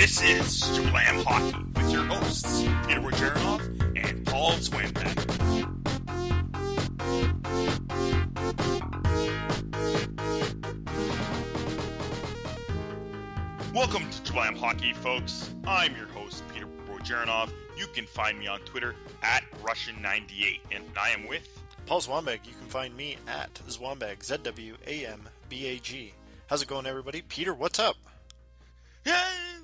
This is Slam Hockey with your hosts, Peter Wojcicki and Paul Swinbeck. Welcome to Slam Hockey, folks. I'm your host, Peter Wojcicki. You can find me on Twitter at Russian98, and I am with Paul Zwambag. You can find me at Zwambag, Z-W-A-M-B-A-G. How's it going, everybody? Peter, what's up? Yeah,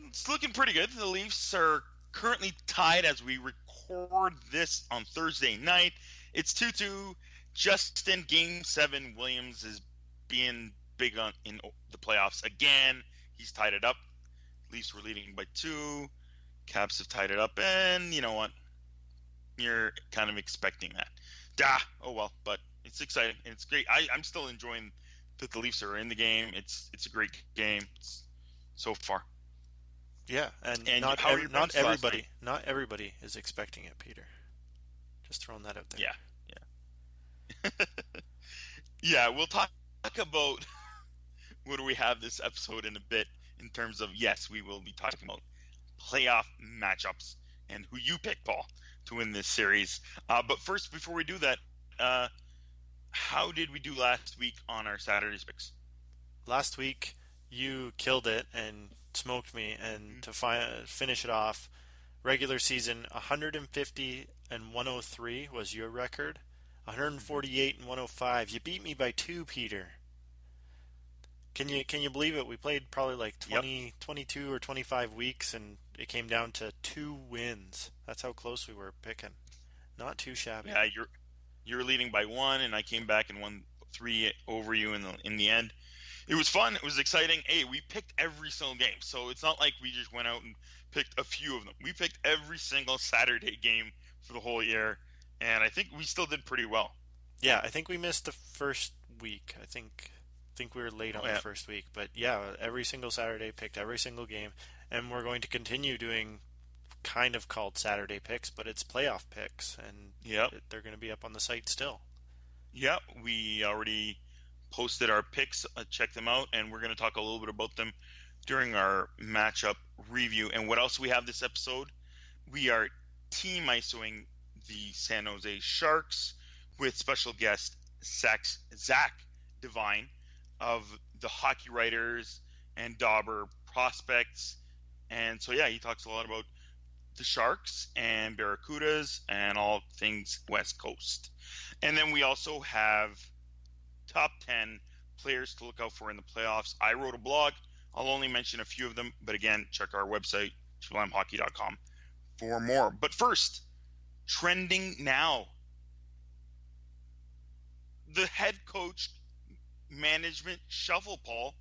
it's looking pretty good. The Leafs are currently tied as we record this on Thursday night. It's 2-2. Just in Game 7, Williams is being big in the playoffs again. He's tied it up. Leafs were leading by 2. Caps have tied it up, and you know what? You're kind of expecting that. Oh well, but it's exciting and it's great. I'm still enjoying that the Leafs are in the game. It's a great game so far. Yeah, and not everybody is expecting it, Peter. Just throwing that out there. Yeah. Yeah, we'll talk about what do we have this episode in a bit in terms of, yes, we will be talking about playoff matchups and who you pick, Paul, to win this series. But first, before we do that, how did we do last week on our Saturday's picks? Last week, you killed it and smoked me, and to finish it off, regular season 150 and 103 was your record. 148 and 105. You beat me by 2, Peter. Can you believe it? We played probably like 22 or 25 weeks, and it came down to 2 wins. That's how close we were picking. Not too shabby. Yeah, you're leading by 1, and I came back and won 3 over you in the end. It was fun. It was exciting. Hey, we picked every single game, so it's not like we just went out and picked a few of them. We picked every single Saturday game for the whole year, and I think we still did pretty well. Yeah, I think we missed the first week. I think we were late on the first week, but yeah, every single Saturday picked every single game, and we're going to continue doing kind of called Saturday picks, but it's playoff picks, and they're going to be up on the site still. Yeah, we already posted our picks. Check them out, and we're going to talk a little bit about them during our matchup review. And what else we have this episode? We are team ISOing the San Jose Sharks with special guest Zach DeVine of the Hockey Writers and Dauber Prospects. And so, yeah, he talks a lot about the Sharks and Barracudas and all things West Coast. And then we also have top 10 players to look out for in the playoffs. I wrote a blog. I'll only mention a few of them, but again, check our website, SublimeHockey.com, for more. But first, trending now. The head coach management shuffle, Paul.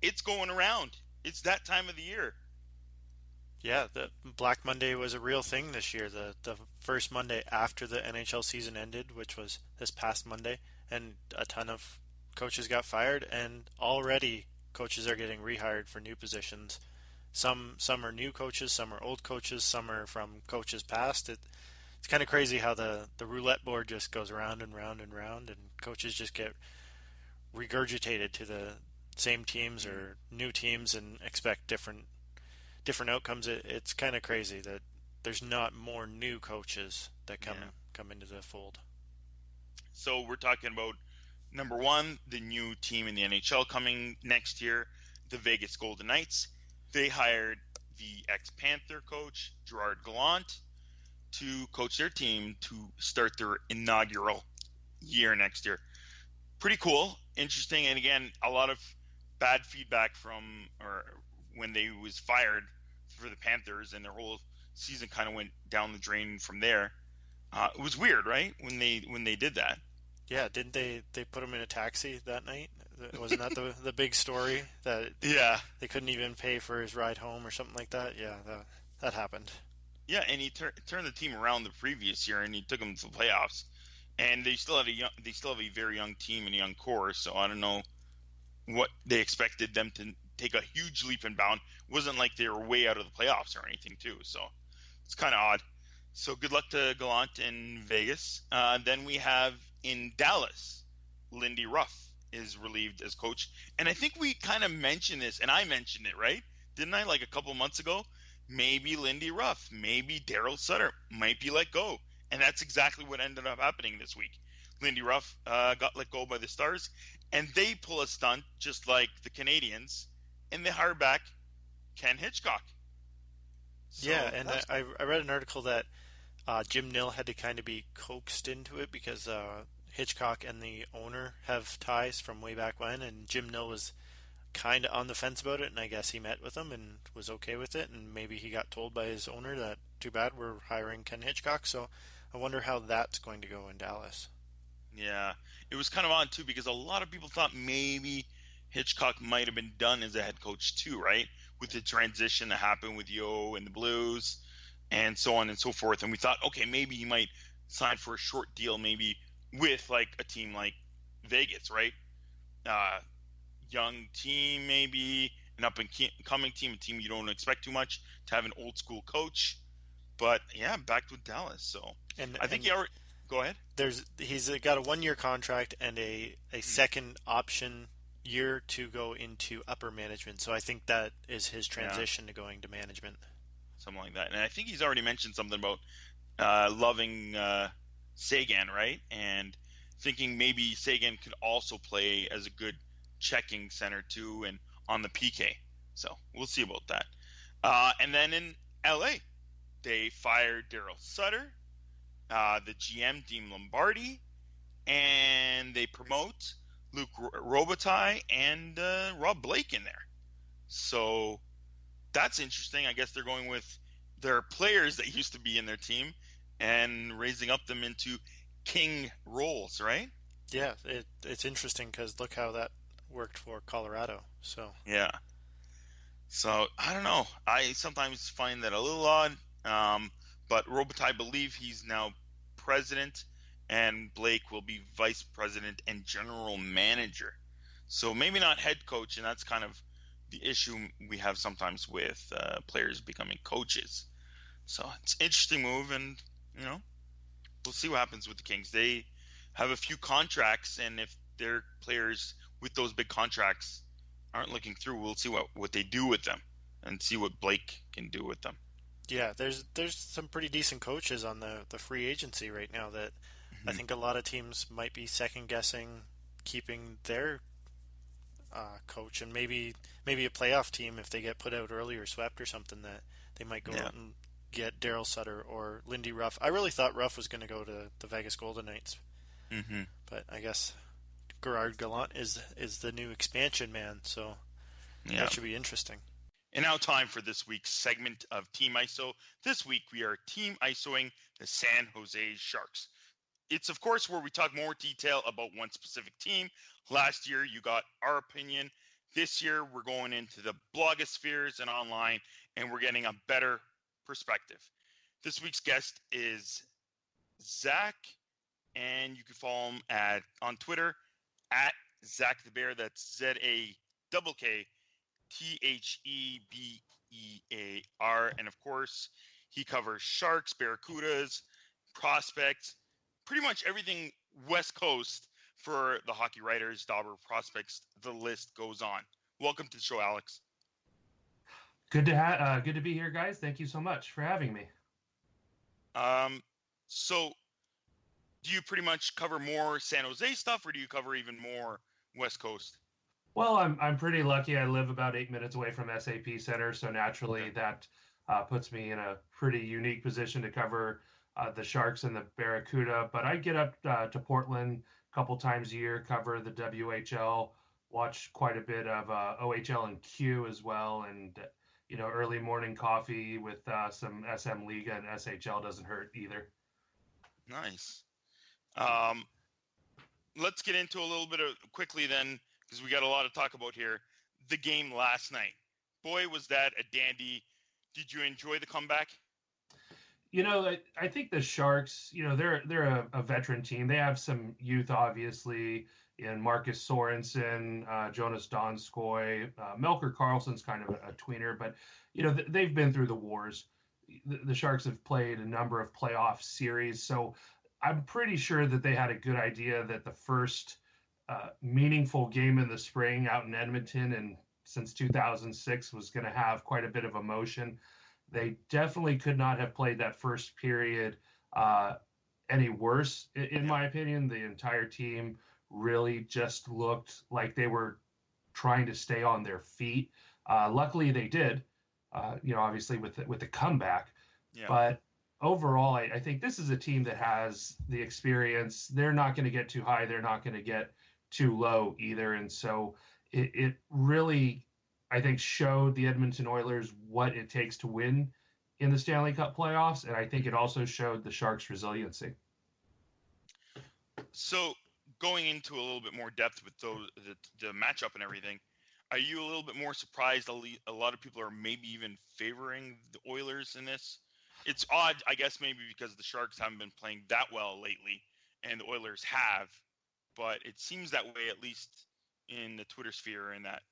It's going around. It's that time of the year. Yeah, the Black Monday was a real thing this year. The first Monday after the NHL season ended, which was this past Monday, and a ton of coaches got fired, and already coaches are getting rehired for new positions. Some are new coaches, some are old coaches, some are from coaches past. It's kind of crazy how the roulette board just goes round and round and round, and coaches just get regurgitated to the same teams or new teams and expect different outcomes. It's kind of crazy that there's not more new coaches that come into the fold. So we're talking about, number 1, the new team in the NHL coming next year, the Vegas Golden Knights. They hired the ex-Panther coach, Gerard Gallant, to coach their team to start their inaugural year next year. Pretty cool, interesting, and again, a lot of bad feedback from when they was fired for the Panthers, and their whole season kind of went down the drain from there. It was weird, right, when they did that? Yeah, didn't they put him in a taxi that night? Wasn't that the big story that they couldn't even pay for his ride home or something like that? Yeah, that happened. Yeah, and he turned the team around the previous year, and he took them to the playoffs. And they still have a very young team and a young core, so I don't know what they expected them to take a huge leap and bound. It wasn't like they were way out of the playoffs or anything, too. So it's kind of odd. So good luck to Gallant in Vegas. Then we have in Dallas, Lindy Ruff is relieved as coach. And I think we kind of mentioned this, and I mentioned it, right? didn't I? Like a couple months ago, maybe Lindy Ruff, maybe Daryl Sutter might be let go, and that's exactly what ended up happening this week. Lindy Ruff got let go by the Stars, and they pull a stunt just like the Canadians, and they hire back Ken Hitchcock. Yeah, So and that's I read an article that Jim Nill had to kind of be coaxed into it because Hitchcock and the owner have ties from way back when, and Jim Nill was kind of on the fence about it, and I guess he met with him and was okay with it, and maybe he got told by his owner that too bad, we're hiring Ken Hitchcock. So I wonder how that's going to go in Dallas. Yeah, it was kind of odd too because a lot of people thought maybe Hitchcock might have been done as a head coach too, right? With the transition that happened with Yo and the Blues and so on and so forth. And we thought, okay, maybe he might sign for a short deal, maybe with like a team like Vegas, right? Uh, Young team, maybe an up and coming team, a team you don't expect too much to have an old school coach. But yeah, back with Dallas. So I think And he already. Go ahead. he's got a 1 year contract and a second option year to go into upper management. So I think that is his Yeah, transition to going to management. something like that. And I think he's already mentioned something about loving Sagan, right? And thinking maybe Sagan could also play as a good checking center too, and on the PK. So we'll see about that. And then in LA, they fired Daryl Sutter, the GM Dean Lombardi, and they promote Luke Robitaille and Rob Blake in there. So that's interesting. I guess they're going with their players that used to be in their team and raising up them into king roles, right? Yeah, it's interesting because look how that worked for Colorado. So Yeah. So I don't know. I sometimes find that a little odd. But Robitaille, I believe he's now president, and Blake will be vice president and general manager. So maybe not head coach, and that's kind of the issue we have sometimes with players becoming coaches. So it's an interesting move, and you know we'll see what happens with the Kings. They have a few contracts, and if their players with those big contracts aren't looking through, we'll see what they do with them and see what Blake can do with them. yeah, there's some pretty decent coaches on the free agency right now that I Hmm. think a lot of teams might be second guessing keeping their coach, and maybe a playoff team if they get put out early or swept or something, that they might go Yeah. out and get Daryl Sutter or Lindy Ruff. I really thought Ruff was going to go to the Vegas Golden Knights, Hmm. but I guess Gerard Gallant is the new expansion man, so Yeah. that should be interesting. And now time for this week's segment of Team ISO. This week we are Team ISOing the San Jose Sharks. It's of course where we talk more detail about one specific team. Last year you got our opinion. This year we're going into the blogospheres and online, and we're getting a better perspective. This week's guest is Zach, and you can follow him on Twitter at Zach the Bear. That's ZAKThebear. And of course, he covers Sharks, Barracudas, prospects, pretty much everything West Coast for the hockey writers, Dauber prospects. The list goes on. Welcome to the show, Alex. Good to be here, guys. Thank you so much for having me. So do you pretty much cover more San Jose stuff, or do you cover even more West Coast? Well, I'm pretty lucky. I live about 8 minutes away from SAP Center, so naturally Okay. that puts me in a pretty unique position to cover the Sharks and the Barracuda. But I get up to Portland a couple times a year, cover the WHL, watch quite a bit of OHL and Q as well, and early morning coffee with some SM Liga and SHL doesn't hurt either. Nice. Um, let's get into a little bit of quickly then, because we got a lot to talk about here. The game last night. Boy, was that a dandy. Did you enjoy the comeback? I think the Sharks, they're a veteran team. They have some youth, obviously, in Marcus Sorensen, Jonas Donskoy, Melker Carlson's kind of a tweener, but they've been through the wars. The Sharks have played a number of playoff series, so I'm pretty sure that they had a good idea that the first meaningful game in the spring out in Edmonton in since 2006 was going to have quite a bit of emotion. They definitely could not have played that first period any worse, in my opinion. The entire team really just looked like they were trying to stay on their feet. Luckily, they did. Obviously with the comeback, but overall, I think this is a team that has the experience. They're not going to get too high. They're not going to get too low either. And so it really, I think, showed the Edmonton Oilers what it takes to win in the Stanley Cup playoffs. And I think it also showed the Sharks' resiliency. So going into a little bit more depth with the matchup and everything, are you a little bit more surprised a lot of people are maybe even favoring the Oilers in this? It's odd, I guess, maybe because the Sharks haven't been playing that well lately, and the Oilers have, but it seems that way, at least in the Twitter sphere and that.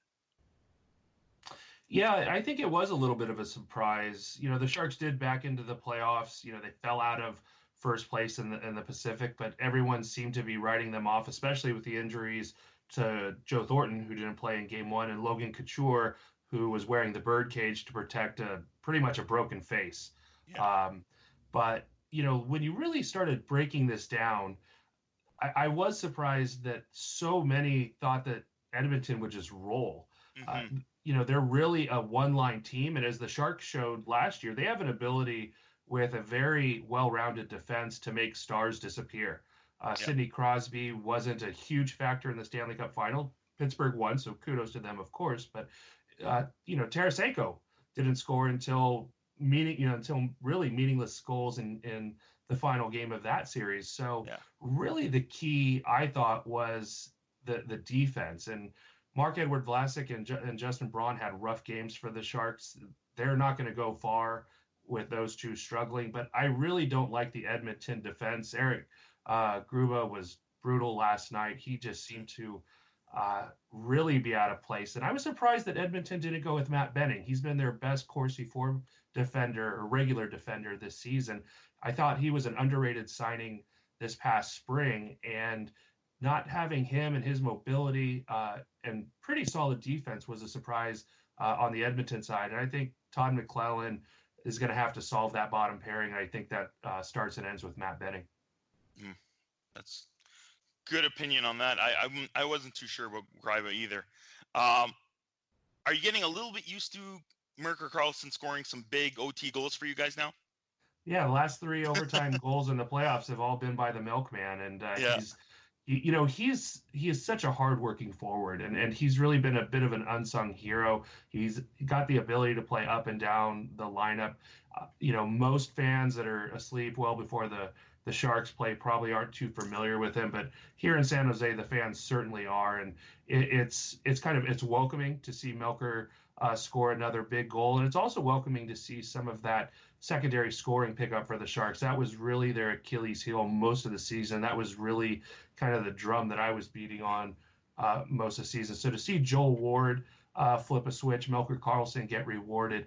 Yeah, I think it was a little bit of a surprise. The Sharks did back into the playoffs. They fell out of first place in the Pacific, but everyone seemed to be writing them off, especially with the injuries to Joe Thornton, who didn't play in game one, and Logan Couture, who was wearing the birdcage to protect pretty much a broken face. Yeah. But when you really started breaking this down, I was surprised that so many thought that Edmonton would just roll. They're really a one-line team, and as the Sharks showed last year, they have an ability with a very well-rounded defense to make stars disappear. Sidney Crosby wasn't a huge factor in the Stanley Cup final. Pittsburgh won, so kudos to them, of course. But Tarasenko didn't score until really meaningless goals in the final game of that series. So really, the key, I thought, was the defense. And Marc-Edouard Vlasic and Justin Braun had rough games for the Sharks. They're not going to go far with those two struggling. But I really don't like the Edmonton defense. Eric Gruba was brutal last night. He just seemed to really be out of place. And I was surprised that Edmonton didn't go with Matt Benning. He's been their best Corsi form defender or regular defender this season. I thought he was an underrated signing this past spring, and not having him and his mobility and pretty solid defense was a surprise on the Edmonton side. And I think Todd McClellan is going to have to solve that bottom pairing. And I think that starts and ends with Matt Benning. That's good opinion on that. I wasn't too sure about Greiba either. Are you getting a little bit used to Merker Carlson scoring some big OT goals for you guys now? Yeah, the last 3 overtime goals in the playoffs have all been by the Milkman, and he is such a hardworking forward, and he's really been a bit of an unsung hero. He's got the ability to play up and down the lineup. Most fans that are asleep well before the Sharks play probably aren't too familiar with him, but here in San Jose, the fans certainly are, and it's welcoming to see Melker score another big goal, and it's also welcoming to see some of that secondary scoring pickup for the Sharks. That was really their Achilles heel most of the season. That was really kind of the drum that I was beating on most of the season. So to see Joel Ward flip a switch, Melker Carlson get rewarded,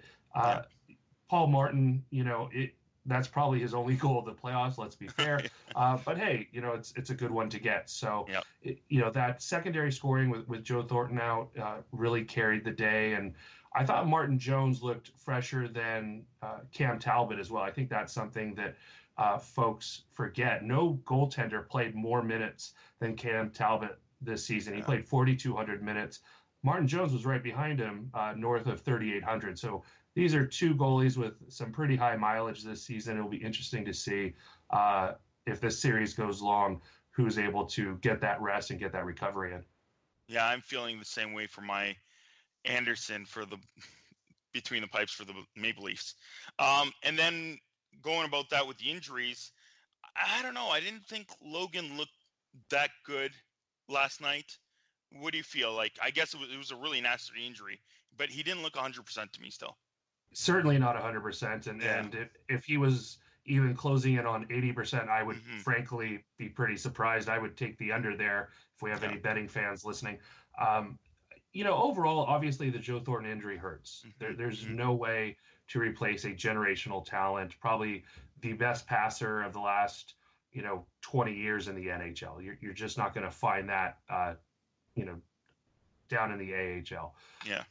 Paul Martin, that's probably his only goal of the playoffs, let's be fair. But hey, it's a good one to get. So, that secondary scoring with Joe Thornton out really carried the day. And I thought Martin Jones looked fresher than Cam Talbot as well. I think that's something that folks forget. No goaltender played more minutes than Cam Talbot this season. He played 4,200 minutes. Martin Jones was right behind him, north of 3,800. So these are two goalies with some pretty high mileage this season. It'll be interesting to see if this series goes long, who's able to get that rest and get that recovery in. Yeah, I'm feeling the same way for my Anderson for the between the pipes for the Maple Leafs. And then going about that with the injuries, I don't know. I didn't think Logan looked that good last night. What do you feel like? I guess it was a really nasty injury, but he didn't look 100% to me still. Certainly not 100%. And if he was even closing in on 80%, I would frankly be pretty surprised. I would take the under there if we have any betting fans listening. Overall, obviously the Joe Thornton injury hurts. There's no way to replace a generational talent, probably the best passer of the last, 20 years in the NHL. You're just not going to find that, down in the AHL. Yeah.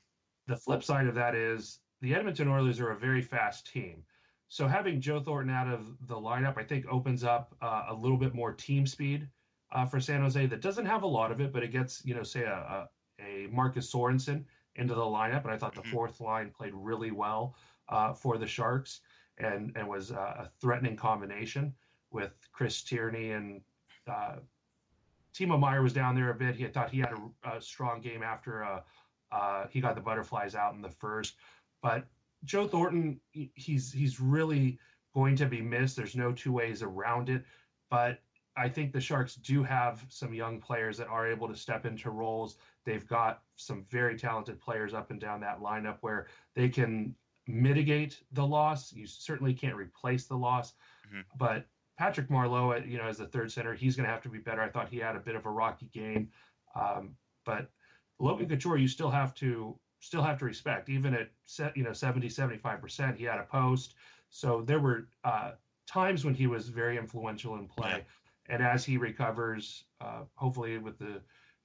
the flip side of that is the Edmonton Oilers are a very fast team. So having Joe Thornton out of the lineup, I think, opens up a little bit more team speed for San Jose that doesn't have a lot of it, but it gets, say a Marcus Sorensen into the lineup. And I thought the fourth line played really well for the Sharks and was a threatening combination with Chris Tierney and Timo Meier was down there a bit. He thought he had a strong game after he got the butterflies out in the first. But Joe Thornton, he's really going to be missed. There's no two ways around it. But I think the Sharks do have some young players that are able to step into roles. They've got some very talented players up and down that lineup where they can mitigate the loss. You certainly can't replace the loss, but Patrick Marleau, as the third center, he's going to have to be better. I thought he had a bit of a rocky game, but Logan Couture, you still have to respect. Even at 70-75%, he had a post. So there were times when he was very influential in play, and as he recovers, hopefully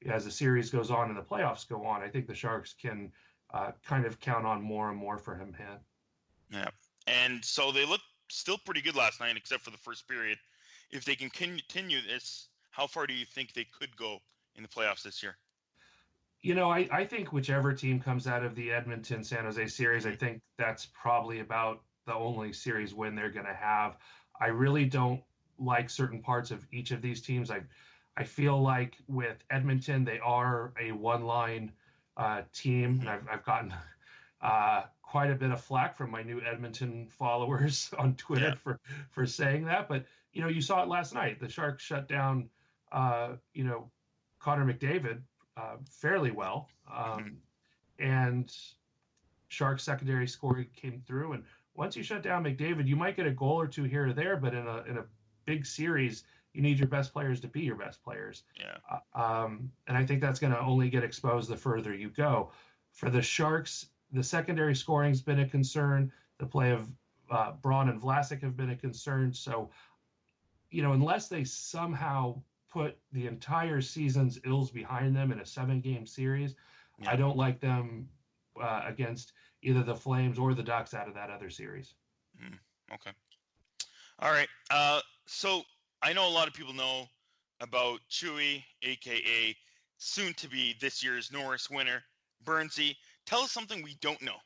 as the series goes on and the playoffs go on, I think the Sharks can kind of count on more and more for him. Yeah, and so they looked still pretty good last night, except for the first period. If they can continue this, how far do you think they could go in the playoffs this year? I think whichever team comes out of the Edmonton-San Jose series, I think that's probably about the only series win they're going to have. I really don't like certain parts of each of these teams. I feel like with Edmonton, they are a one-line team, and I've gotten quite a bit of flack from my new Edmonton followers on Twitter for saying that. But, you saw it last night. The Sharks shut down, Connor McDavid fairly well. And Sharks secondary scoring came through. And once you shut down McDavid, you might get a goal or two here or there, but in a big series, you need your best players to be your best players. And I think that's going to only get exposed the further you go. For the Sharks, the secondary scoring's been a concern. The play of Braun and Vlasic have been a concern. So, unless they somehow put the entire season's ills behind them in a 7-game series, I don't like them against either the Flames or the Ducks out of that other series. Okay. All right. So I know a lot of people know about Chewy, a.k.a. soon to be this year's Norris winner, Burnsy. Tell us something we don't know.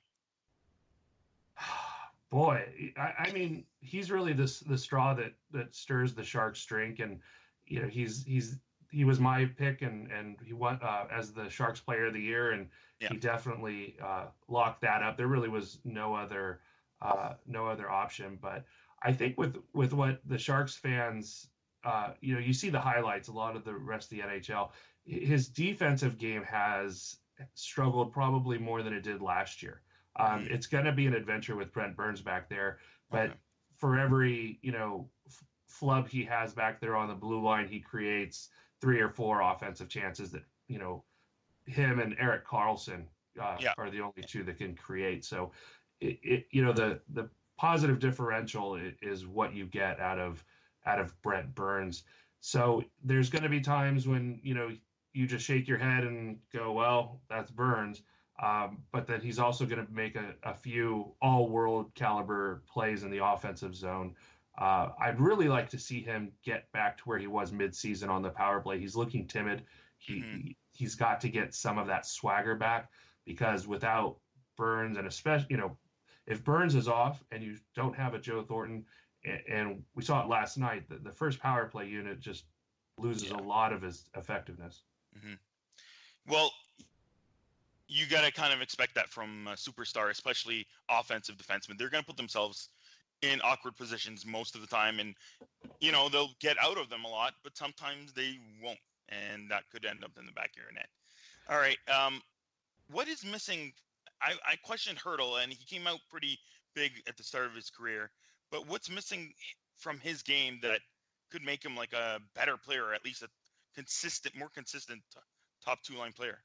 Boy, I mean, he's really the straw that stirs the Sharks' drink, and he was my pick, and he won as the Sharks Player of the Year, and he definitely locked that up. There really was no other option. But I think with what the Sharks fans, you see the highlights. A lot of the rest of the NHL, his defensive game has struggled probably more than it did last year. It's going to be an adventure with Brent Burns back there, but for every flub he has back there on the blue line, he creates 3 or 4 offensive chances that him and Erik Karlsson are the only two that can create. So the positive differential is what you get out of Brent Burns. So there's going to be times when you just shake your head and go, well, that's Burns. But then he's also going to make a few all-world caliber plays in the offensive zone. I'd really like to see him get back to where he was mid-season on the power play. He's looking timid. He's got to get some of that swagger back, because without Burns, and especially, if Burns is off and you don't have a Joe Thornton, and we saw it last night, the first power play unit just loses a lot of his effectiveness. Well, you got to kind of expect that from a superstar, especially offensive defensemen. They're going to put themselves in awkward positions most of the time, and they'll get out of them a lot, but sometimes they won't, and that could end up in the back of your net. All right, what is missing? I questioned Hertl, and he came out pretty big at the start of his career, but what's missing from his game that could make him like a better player, or at least a more consistent top 2-line player?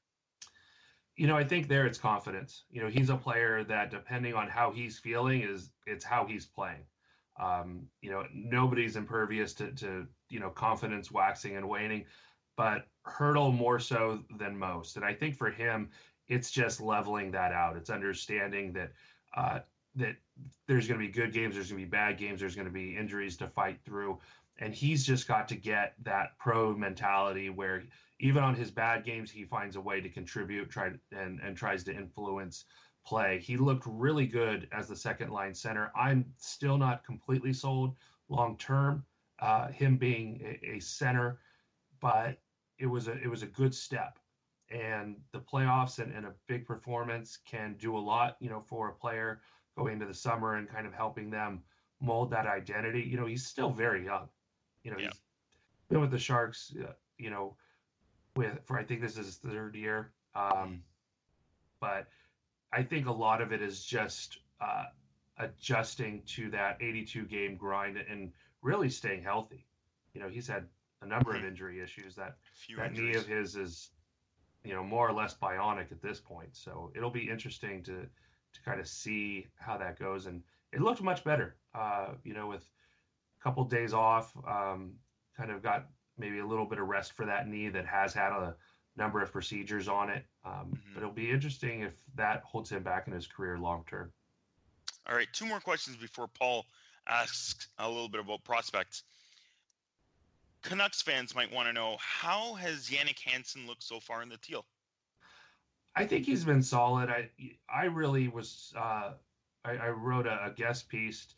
I think there it's confidence. He's a player that, depending on how he's feeling, it's how he's playing. Nobody's impervious to confidence waxing and waning, but Hertl more so than most. And I think for him, It's just leveling that out. It's understanding that that there's going to be good games, there's going to be bad games, there's going to be injuries to fight through, and he's just got to get that pro mentality where even on his bad games, he finds a way to contribute, and tries to influence play. He looked really good as the second line center. I'm still not completely sold long term, him being a center, but it was a good step. And the playoffs and a big performance can do a lot, for a player going into the summer and kind of helping them mold that identity. He's still very young. He's been with the Sharks, for I think this is his third year. But I think a lot of it is just adjusting to that 82 game grind and really staying healthy. He's had a number of injury issues. That knee of his is, more or less bionic at this point. So it'll be interesting to kind of see how that goes. And it looked much better, with a couple days off, kind of got maybe a little bit of rest for that knee that has had a number of procedures on it. But it'll be interesting if that holds him back in his career long term. All right, 2 more questions before Paul asks a little bit about prospects. Canucks fans might want to know, how has Jannik Hansen looked so far in the Teal? I think he's been solid. I really was. I wrote a guest piece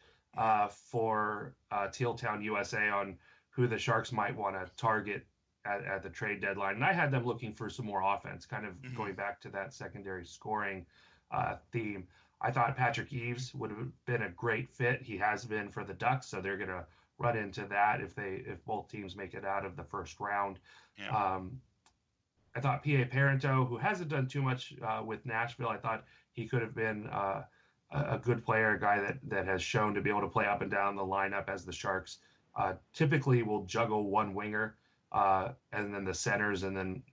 for Teal Town USA on who the Sharks might want to target at the trade deadline, and I had them looking for some more offense, kind of going back to that secondary scoring theme. I thought Patrick Eaves would have been a great fit. He has been for the Ducks, so they're going to run into that if both teams make it out of the first round. Yeah. I thought P.A. Parento, who hasn't done too much with Nashville, I thought he could have been a good player, a guy that has shown to be able to play up and down the lineup, as the Sharks typically will juggle one winger, and then the centers, and then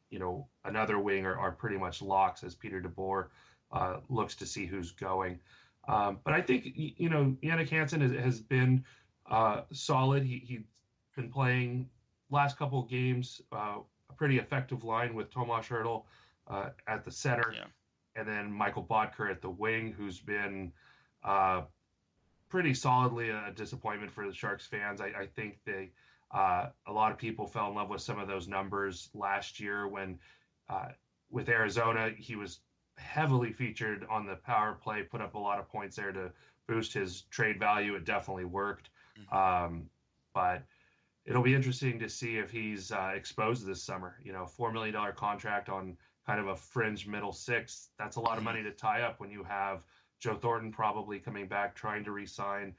another winger are pretty much locks, as Peter DeBoer looks to see who's going. But I think Jannik Hansen has been solid. He's been playing last couple of games, a pretty effective line with Tomas Hertl at the center, and then Michael Bodker at the wing, who's been pretty solidly a disappointment for the Sharks fans. I think a lot of people fell in love with some of those numbers last year when with Arizona, he was heavily featured on the power play, put up a lot of points there to boost his trade value. It definitely worked. But it'll be interesting to see if he's exposed this summer. $4 million contract on kind of a fringe middle six. That's a lot of money to tie up when you have Joe Thornton probably coming back, trying to re-sign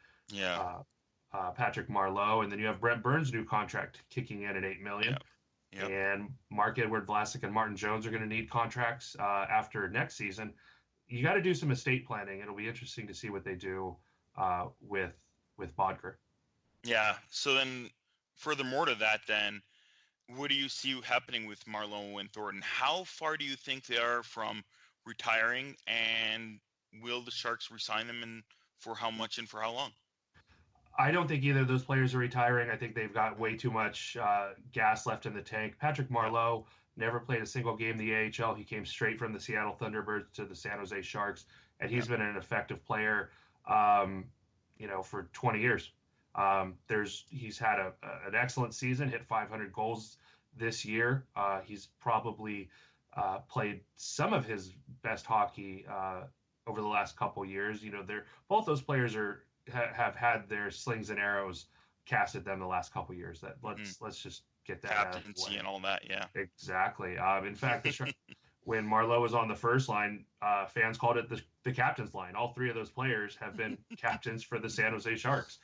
Patrick Marleau, and then you have Brent Burns' new contract kicking in at $8 million. And Marc-Edouard Vlasic and Martin Jones are going to need contracts after next season. You got to do some estate planning. It'll be interesting to see what they do with Bodker. Yeah. So then, furthermore to that, then, what do you see happening with Marleau and Thornton? How far do you think they are from retiring, and will the Sharks re-sign them, and for how much and for how long? I don't think either of those players are retiring. I think they've got way too much gas left in the tank. Patrick Marleau never played a single game in the AHL. He came straight from the Seattle Thunderbirds to the San Jose Sharks, and he's been an effective player, for 20 years. He's had an excellent season, hit 500 goals this year. He's probably played some of his best hockey over the last couple years. Both those players have had their slings and arrows cast at them the last couple years. That let's just get that captaincy out of the way. And all that. Yeah, exactly. In fact, when Marleau was on the first line, fans called it the captain's line. All 3 of those players have been captains for the San Jose Sharks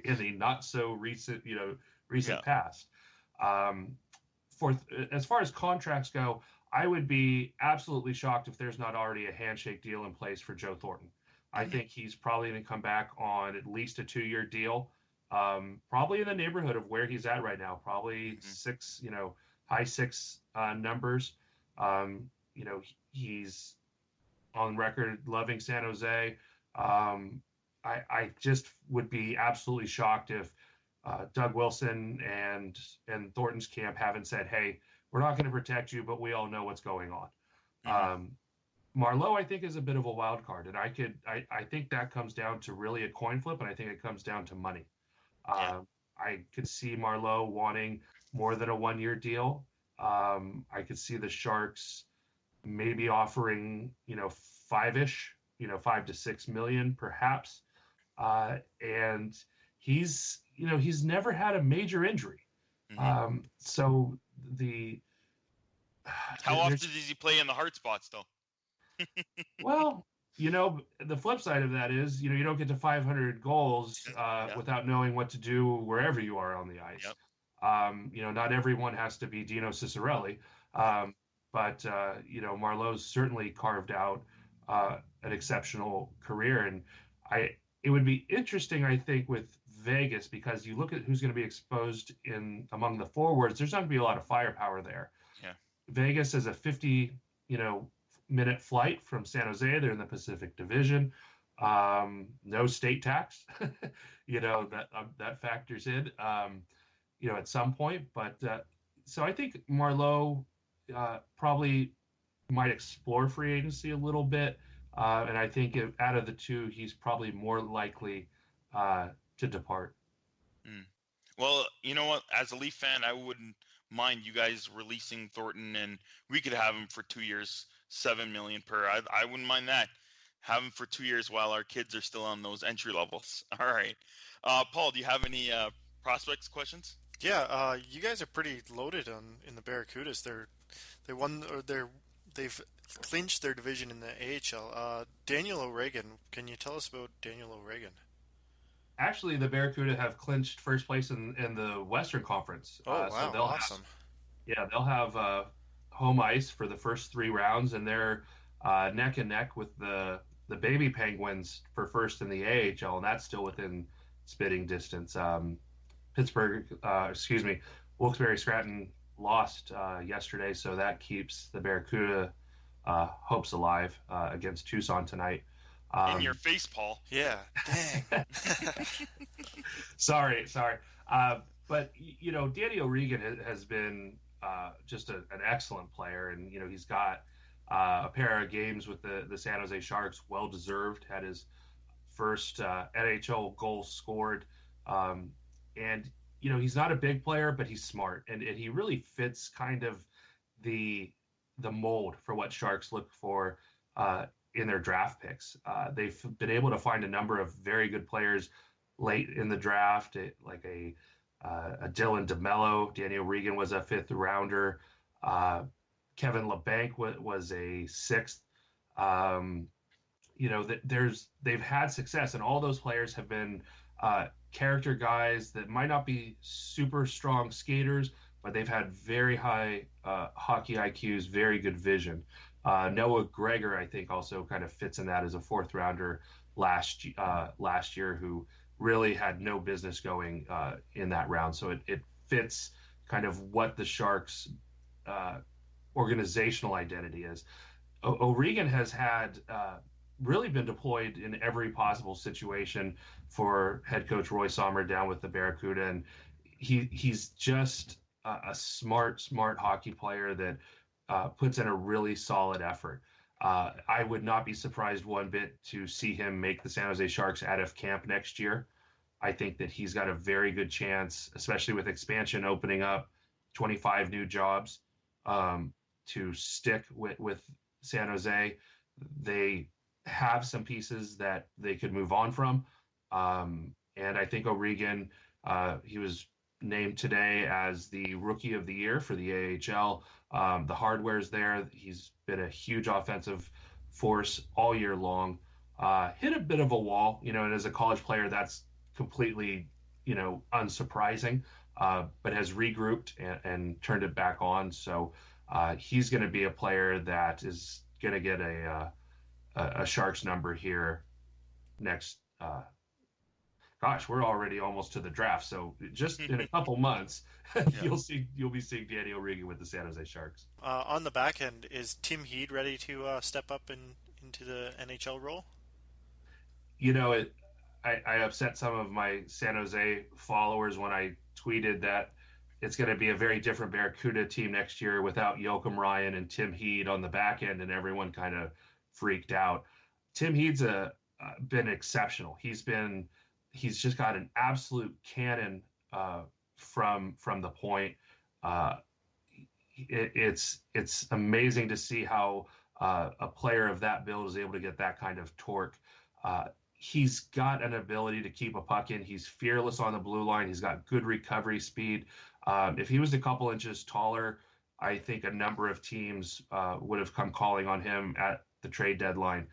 in the not so recent past. As far as contracts go, I would be absolutely shocked if there's not already a handshake deal in place for Joe Thornton. I think he's probably going to come back on at least a 2-year deal, probably in the neighborhood of where he's at right now, probably high 6 numbers. He's on record loving San Jose. I just would be absolutely shocked if Doug Wilson and Thornton's camp haven't said, hey, we're not going to protect you, but we all know what's going on. Marleau, I think, is a bit of a wild card, and I think that comes down to really a coin flip, and I think it comes down to money. I could see Marleau wanting more than a 1-year deal. I could see the Sharks maybe offering, five-ish, 5 to 6 million, perhaps. And he's never had a major injury. So how often does he play in the hard spots, though? Well, the flip side of that is, you don't get to 500 goals without knowing what to do wherever you are on the ice. Yep. Not everyone has to be Dino Ciccarelli, but Marleau's certainly carved out an exceptional career, and it would be interesting, I think, with Vegas, because you look at who's going to be exposed among the forwards. There's not going to be a lot of firepower there. Yeah. Vegas is a 50, minute flight from San Jose. They're in the Pacific Division. No state tax, that factors in, at some point. But so I think Marleau probably might explore free agency a little bit. And I think out of the two, he's probably more likely to depart. Well, you know what? As a Leaf fan, I wouldn't mind you guys releasing Thornton, and we could have him for 2 years, $7 million per. I wouldn't mind that. Have him for 2 years while our kids are still on those entry levels. All right, Paul, do you have any prospects questions? Yeah, you guys are pretty loaded in the Barracudas. They've clinched their division in the AHL. Daniel O'Regan, can you tell us about Daniel O'Regan? Actually, the Barracuda have clinched first place in the Western Conference. Wow, so they'll awesome. They'll have home ice for the first 3 rounds, and they're neck and neck with the Baby Penguins for first in the AHL, and that's still within spitting distance. Wilkes-Barre Scranton lost yesterday, so that keeps the Barracuda hopes alive against Tucson tonight. In your face, Paul. Yeah, dang. Sorry. But, Danny O'Regan has been just an excellent player, and, he's got a pair of games with the San Jose Sharks, well-deserved, had his first NHL goal scored. And, he's not a big player, but he's smart, and he really fits kind of the mold for what Sharks look for in their draft picks. They've been able to find a number of very good players late in the draft, like a Dylan DeMello. Danny O'Regan was a 5th rounder. Kevin LeBanc was a 6th. They've had success, and all those players have been character guys that might not be super strong skaters, but they've had very high hockey IQs, very good vision. Noah Gregor, I think, also kind of fits in that as a 4th rounder last year, who really had no business going in that round. So it fits kind of what the Sharks' organizational identity is. O'Regan has had really been deployed in every possible situation for head coach Roy Sommer down with the Barracuda, and he's just a smart hockey player that puts in a really solid effort. I would not be surprised one bit to see him make the San Jose Sharks out of camp next year. I think that he's got a very good chance, especially with expansion opening up 25 new jobs, to stick with San Jose. They have some pieces that they could move on from. And I think O'Regan, he was named today as the Rookie of the Year for the AHL. The hardware's there. He's been a huge offensive force all year long. Hit a bit of a wall, and as a college player, that's completely, unsurprising, but has regrouped and turned it back on. So he's going to be a player that is going to get a Sharks number here next. We're already almost to the draft, so just in a couple months, you'll be seeing Danny O'Regan with the San Jose Sharks. On the back end, is Tim Heed ready to step up into the NHL role? I upset some of my San Jose followers when I tweeted that it's going to be a very different Barracuda team next year without Joachim Ryan and Tim Heed on the back end, and everyone kind of freaked out. Tim Heed's been exceptional. He's just got an absolute cannon from the point. It's amazing to see how a player of that build is able to get that kind of torque. He's got an ability to keep a puck in. He's fearless on the blue line. He's got good recovery speed. If he was a couple inches taller, I think a number of teams would have come calling on him at the trade deadline.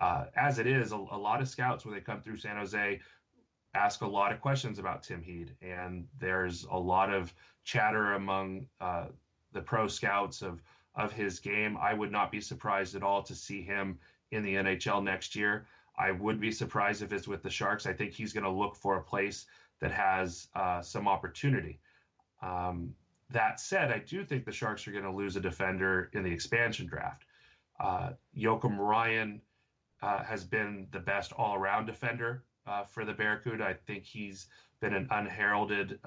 As it is, a lot of scouts, when they come through San Jose, ask a lot of questions about Tim Heed. And there's a lot of chatter among the pro scouts of his game. I would not be surprised at all to see him in the NHL next year. I would be surprised if it's with the Sharks. I think he's going to look for a place that has some opportunity. That said, I do think the Sharks are going to lose a defender in the expansion draft. Joachim Ryan has been the best all-around defender for the Barracuda. I think he's been an unheralded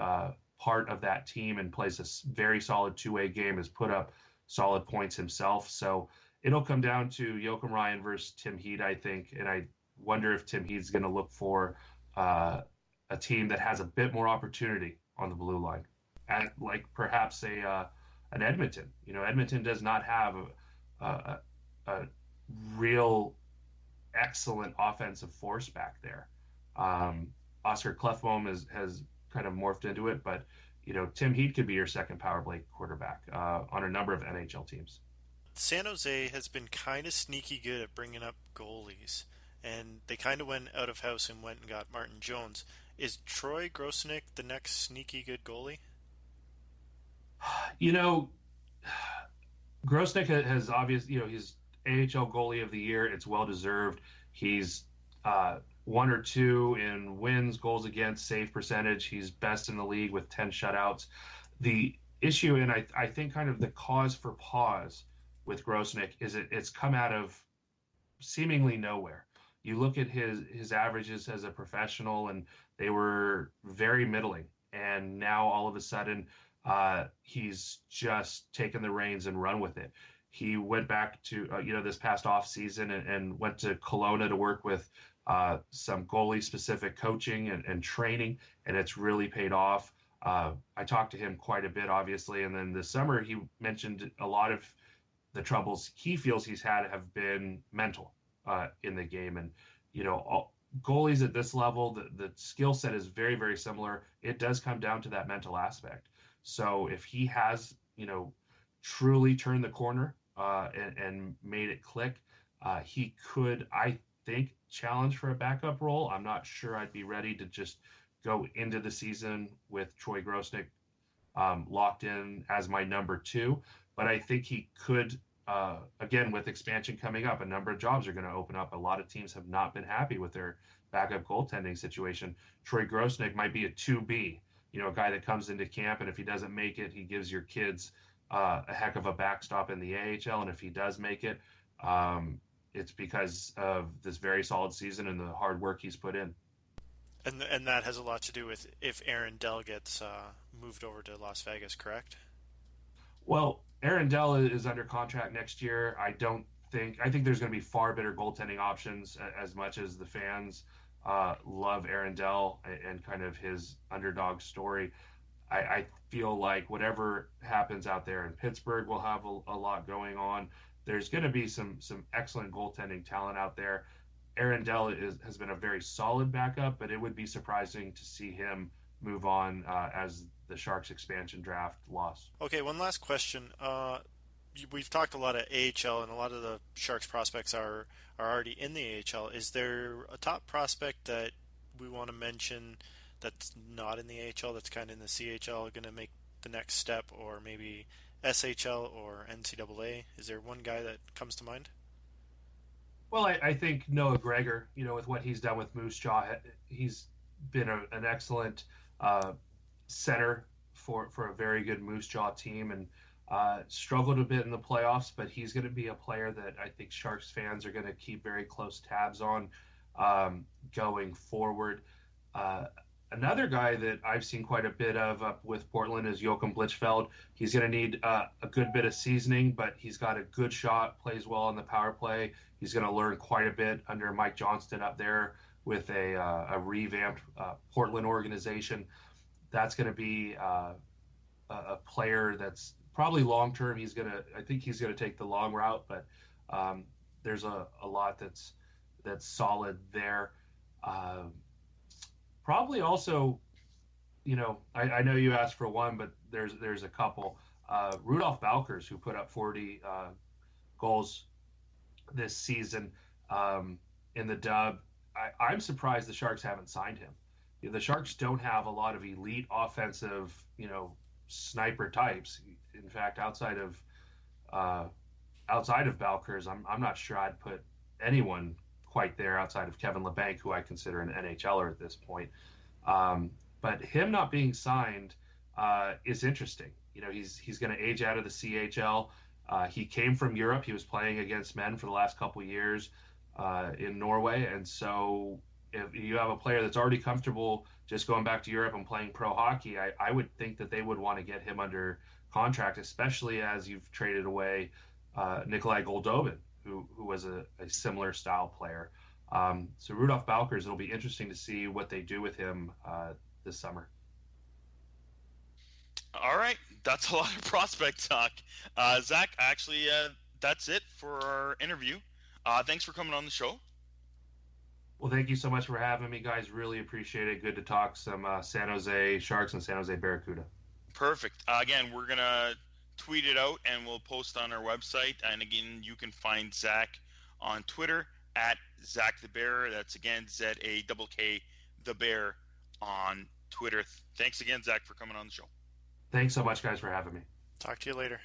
part of that team and plays a very solid two-way game, has put up solid points himself. So it'll come down to Joachim Ryan versus Tim Heed, I think, and I wonder if Tim Heed's going to look for a team that has a bit more opportunity on the blue line, and like perhaps an Edmonton. Edmonton does not have a real excellent offensive force back there. Oscar Klefbom has kind of morphed into it, but Tim Heed could be your second power play quarterback on a number of NHL teams. San Jose has been kind of sneaky good at bringing up goalies, and they kind of went out of house and went and got Martin Jones. Is Troy Grosenick the next sneaky good goalie? Grosenick has obviously, he's AHL goalie of the year. It's well deserved. He's 1 or 2 in wins, goals against, save percentage. He's best in the league with 10 shutouts. The issue, and I think kind of the cause for pause with Grosenick, is it's come out of seemingly nowhere. You look at his averages as a professional, and they were very middling. And now all of a sudden, he's just taken the reins and run with it. He went back to this past off season and went to Kelowna to work with some goalie specific coaching and training, and it's really paid off. I talked to him quite a bit, obviously, and then this summer he mentioned a lot of the troubles he feels he's had have been mental in the game. And goalies at this level, the skill set is very, very similar. It does come down to that mental aspect. So if he has truly turned the corner and made it click, he could, I think, challenge for a backup role. I'm not sure I'd be ready to just go into the season with Troy Grosenick locked in as my number 2, but I think he could, again, with expansion coming up, a number of jobs are going to open up. A lot of teams have not been happy with their backup goaltending situation. Troy Grosenick might be a 2B, a guy that comes into camp, and if he doesn't make it, he gives your kids a heck of a backstop in the AHL, and if he does make it, it's because of this very solid season and the hard work he's put in. And that has a lot to do with if Aaron Dell gets moved over to Las Vegas, correct? Well, Aaron Dell is under contract next year. I think there's going to be far better goaltending options, as much as the fans love Aaron Dell and kind of his underdog story. I feel like whatever happens out there in Pittsburgh will have a lot going on. There's going to be some excellent goaltending talent out there. Aaron Dell has been a very solid backup, but it would be surprising to see him move on as the Sharks expansion draft loss. Okay, one last question. We've talked a lot of AHL, and a lot of the Sharks prospects are already in the AHL. Is there a top prospect that we want to mention that's not in the AHL, that's kind of in the CHL, going to make the next step, or maybe SHL or NCAA? Is there one guy that comes to mind? Well, I think Noah Gregor, with what he's done with Moose Jaw, he's been an excellent center for a very good Moose Jaw team, and struggled a bit in the playoffs, but he's going to be a player that I think Sharks fans are going to keep very close tabs on going forward. Another guy that I've seen quite a bit of up with Portland is Joachim Blichfeld. He's going to need a good bit of seasoning, but he's got a good shot, plays well on the power play. He's going to learn quite a bit under Mike Johnston up there with a revamped Portland organization. That's going to be a player that's probably long term. I think he's going to take the long route, but there's a lot that's solid there. Probably also, I know you asked for one, but there's a couple. Rudolph Balkers, who put up 40 goals this season in the Dub. I'm surprised the Sharks haven't signed him. The Sharks don't have a lot of elite offensive, sniper types. In fact, outside of Balkers, I'm not sure I'd put anyone quite there outside of Kevin LeBanc, who I consider an NHLer at this point. But him not being signed is interesting. He's going to age out of the CHL. He came from Europe. He was playing against men for the last couple of years in Norway, and so if you have a player that's already comfortable just going back to Europe and playing pro hockey, I would think that they would want to get him under contract, especially as you've traded away Nikolai Goldobin, who was a similar style player. So Rudolph Balkers, it'll be interesting to see what they do with him this summer. All right, that's a lot of prospect talk. Zach, actually, that's it for our interview. Thanks for coming on the show. Well, thank you so much for having me, guys. Really appreciate it. Good to talk some San Jose Sharks and San Jose Barracuda. Perfect. Again, we're going to tweet it out and we'll post on our website. And again, you can find Zach on Twitter at Zach the Bear. That's again ZAKK the Bear on Twitter. Thanks again, Zach, for coming on the show. Thanks so much, guys, for having me. Talk to you later.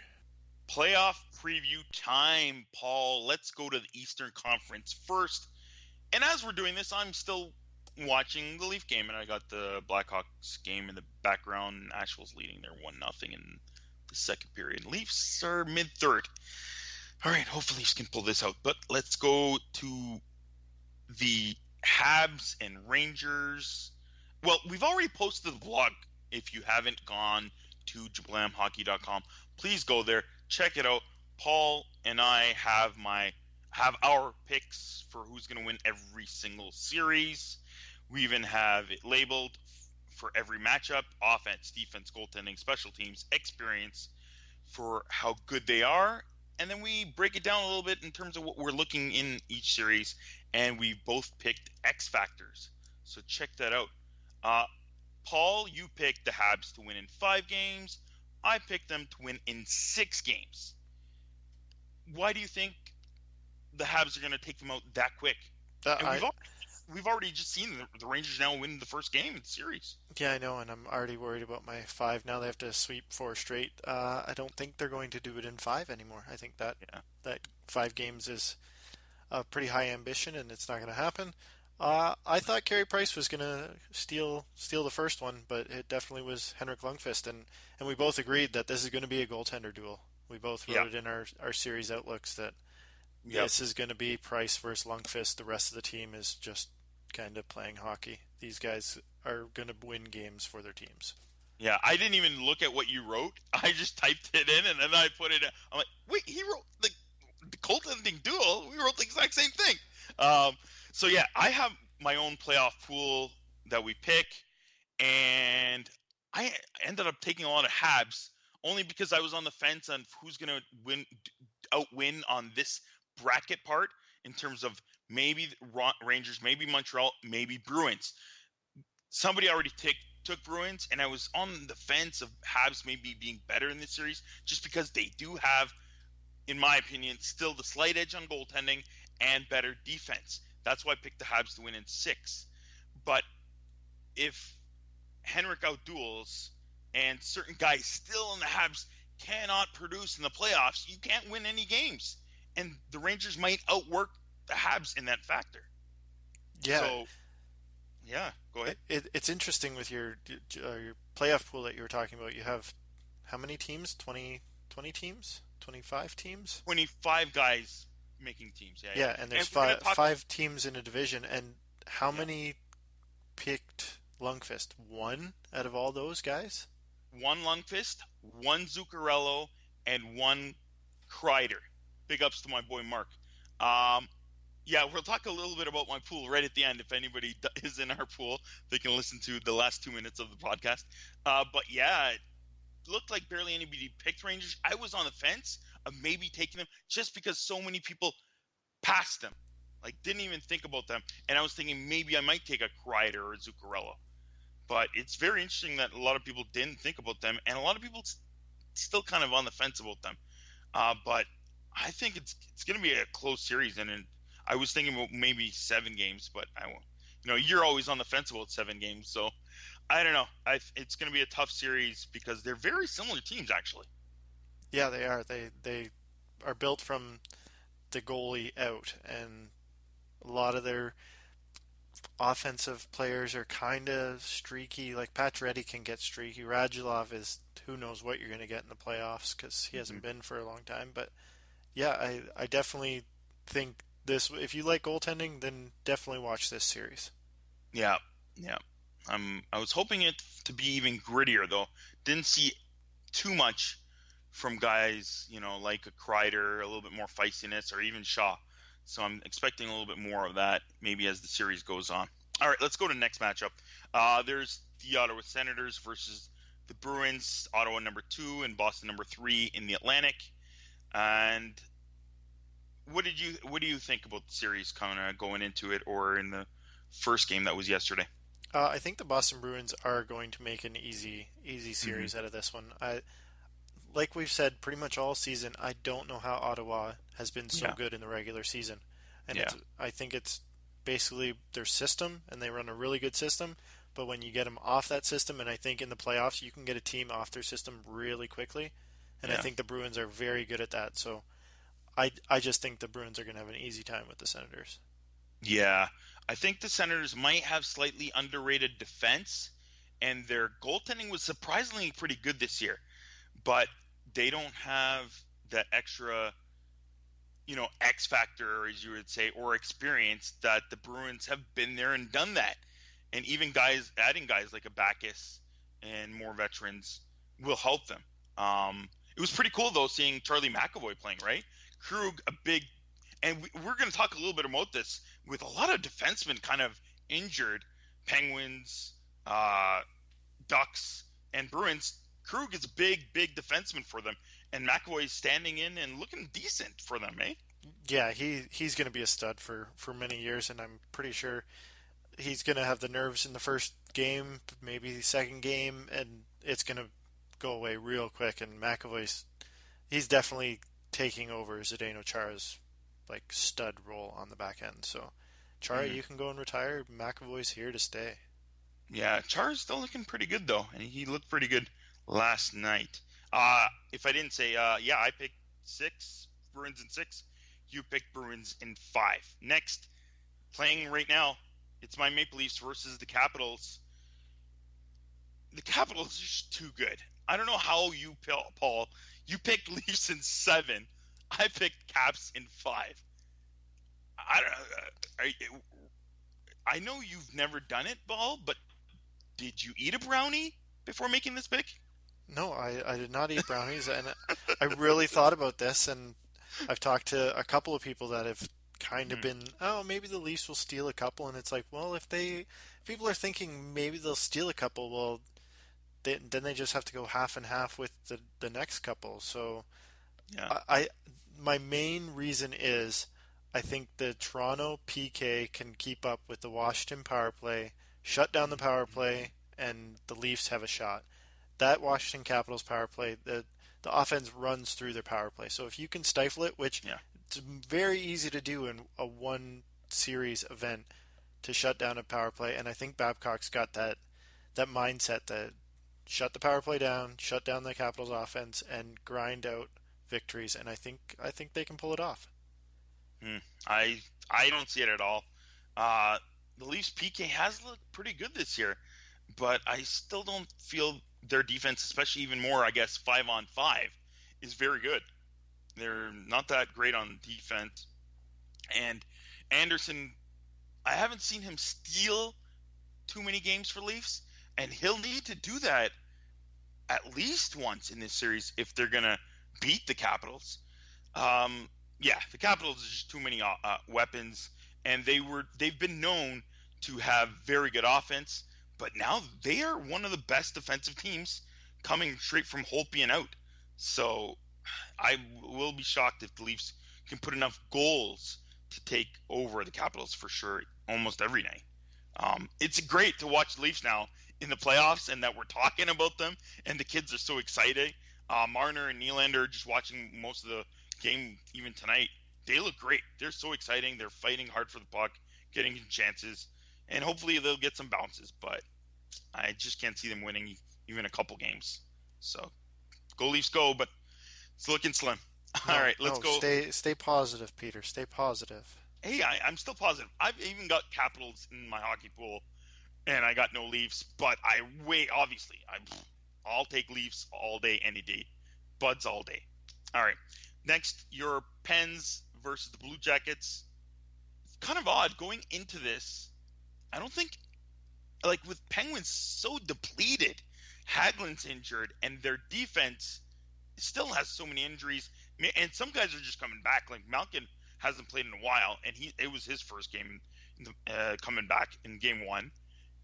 Playoff preview time, Paul. Let's go to the Eastern Conference first. And as we're doing this, I'm still watching the Leaf game, and I got the Blackhawks game in the background. Nashville's leading there 1-0 in the second period. Leafs are mid-third. All right, hopefully Leafs can pull this out. But let's go to the Habs and Rangers. Well, we've already posted the vlog. If you haven't gone to jablamhockey.com, please go there, check it out. Paul and I have our picks for who's going to win every single series. We even have it labeled for every matchup: offense, defense, goaltending, special teams, experience, for how good they are. And then we break it down a little bit in terms of what we're looking in each series. And we both picked X factors. So check that out. Paul, you picked the Habs to win in 5 games. I picked them to win in 6 games. Why do you think the Habs are going to take them out that quick? We've already just seen the Rangers now win the first game in the series. Yeah, I know, and I'm already worried about my 5. Now they have to sweep 4 straight. I don't think they're going to do it in 5 anymore. I think that 5 games is a pretty high ambition, and it's not going to happen. I thought Carey Price was going to steal the first one, but it definitely was Henrik Lundqvist, and we both agreed that this is going to be a goaltender duel. We both wrote it in our series outlooks that this is going to be Price versus Lundqvist. The rest of the team is just kind of playing hockey. These guys are going to win games for their teams. Yeah, I didn't even look at what you wrote. I just typed it in, and then I put it in. I'm like, wait, he wrote the goaltending duel. We wrote the exact same thing. So, yeah, I have my own playoff pool that we pick, and I ended up taking a lot of Habs only because I was on the fence on who's going to outwin on this bracket part in terms of maybe Rangers, maybe Montreal, maybe Bruins. Somebody already took Bruins, and I was on the fence of Habs maybe being better in this series just because they do have, in my opinion, still the slight edge on goaltending and better defense. That's why I picked the Habs to win in 6. But if Henrik outduels and certain guys still in the Habs cannot produce in the playoffs, you can't win any games. And the Rangers might outwork the Habs in that factor. Yeah. So, yeah, go ahead. It's interesting with your playoff pool that you were talking about. You have how many teams? 20 teams? 25 teams? 25 guys making teams. Yeah, and there's five teams in a division. And how many picked Lundqvist, one out of all those guys? One Lundqvist, one Zuccarello, and one Kreider. Big ups to my boy Mark. Um, yeah, we'll talk a little bit about my pool right at the end. If anybody is in our pool, they can listen to the last 2 minutes of the podcast. But yeah, it looked like barely anybody picked Rangers. I was on the fence of maybe taking them just because so many people passed them, like didn't even think about them. And I was thinking maybe I might take a Kreider or a Zuccarello. But it's very interesting that a lot of people didn't think about them, and a lot of people still kind of on the fence about them. But I think it's going to be a close series, and I was thinking about maybe 7 games, but I won't. You're always on the fence about 7 games, so I don't know. It's going to be a tough series because they're very similar teams, actually. Yeah, they are. They are built from the goalie out, and a lot of their offensive players are kind of streaky. Like Pacioretty can get streaky. Radulov is who knows what you're going to get in the playoffs because he hasn't been for a long time. But yeah, I definitely think this. If you like goaltending, then definitely watch this series. Yeah, yeah. I was hoping it to be even grittier though. Didn't see too much from guys, like a Kreider, a little bit more feistiness, or even Shaw. So I'm expecting a little bit more of that maybe as the series goes on. All right, let's go to the next matchup. There's the Ottawa Senators versus the Bruins, Ottawa number 2 and Boston number 3 in the Atlantic. And what do you think about the series kind of going into it, or in the first game that was yesterday? I think the Boston Bruins are going to make an easy series out of this one. Like we've said pretty much all season, I don't know how Ottawa has been so good in the regular season. And I think it's basically their system, and they run a really good system. But when you get them off that system, and I think in the playoffs, you can get a team off their system really quickly. And I think the Bruins are very good at that. So I just think the Bruins are going to have an easy time with the Senators. Yeah, I think the Senators might have slightly underrated defense, and their goaltending was surprisingly pretty good this year. But they don't have that extra, X factor, as you would say, or experience that the Bruins have been there and done that. And even adding guys like a Backus and more veterans will help them. It was pretty cool, though, seeing Charlie McAvoy playing, right? Krug, and we're going to talk a little bit about this, with a lot of defensemen kind of injured, Penguins, Ducks, and Bruins. Krug is a big defenseman for them, and McAvoy is standing in and looking decent for them, eh? Yeah, he's going to be a stud for many years, and I'm pretty sure he's going to have the nerves in the first game, maybe the second game, and it's going to go away real quick. And he's definitely taking over Zdeno Chara's stud role on the back end. So Chara, you can go and retire. McAvoy's here to stay. Yeah, Chara's still looking pretty good though, and he looked pretty good last night. If I didn't say, I picked 6 Bruins in 6. You picked Bruins in 5. Next, playing right now, it's my Maple Leafs versus the Capitals. The Capitals are just too good. I don't know how you, Paul, you picked Leafs in 7. I picked Caps in 5. I know you've never done it, Paul, but did you eat a brownie before making this pick? No, I did not eat brownies, and I really thought about this, and I've talked to a couple of people that have kind of been, maybe the Leafs will steal a couple, and it's like, well, if people are thinking maybe they'll steal a couple, well, then they just have to go half and half with the next couple. So, my main reason is I think the Toronto PK can keep up with the Washington power play, shut down the power play, and the Leafs have a shot. That Washington Capitals power play, the offense runs through their power play. So if you can stifle it, which it's very easy to do in a one series event, to shut down a power play, and I think Babcock's got that mindset that shut the power play down, shut down the Capitals offense, and grind out victories. And I think they can pull it off. I don't see it at all. The Leafs PK has looked pretty good this year, but I still don't feel their defense, especially even more, I guess, 5-on-5, is very good. They're not that great on defense. And Anderson, I haven't seen him steal too many games for Leafs, and he'll need to do that at least once in this series if they're gonna beat the Capitals. Yeah, the Capitals is just too many weapons, and they've been known to have very good offense, but now they are one of the best defensive teams coming straight from Holtby and out. So I will be shocked if the Leafs can put enough goals to take over the Capitals for sure almost every night. It's great to watch the Leafs now in the playoffs and that we're talking about them and the kids are so excited. Marner and Nylander, just watching most of the game even tonight, they look great. They're so exciting. They're fighting hard for the puck, getting chances, and hopefully they'll get some bounces, but I just can't see them winning even a couple games. So go Leafs go, but it's looking slim. All right, let's go. Stay positive, Peter. Stay positive. Hey, I'm still positive. I've even got Capitals in my hockey pool, and I got no Leafs, but obviously, I'll take Leafs all day, any day. Buds all day. All right. Next, your Pens versus the Blue Jackets. Kind of odd going into this. I don't think, like with Penguins so depleted, Hagelin's injured, and their defense still has so many injuries, and some guys are just coming back. Like Malkin hasn't played in a while, and it was his first game coming back in game one,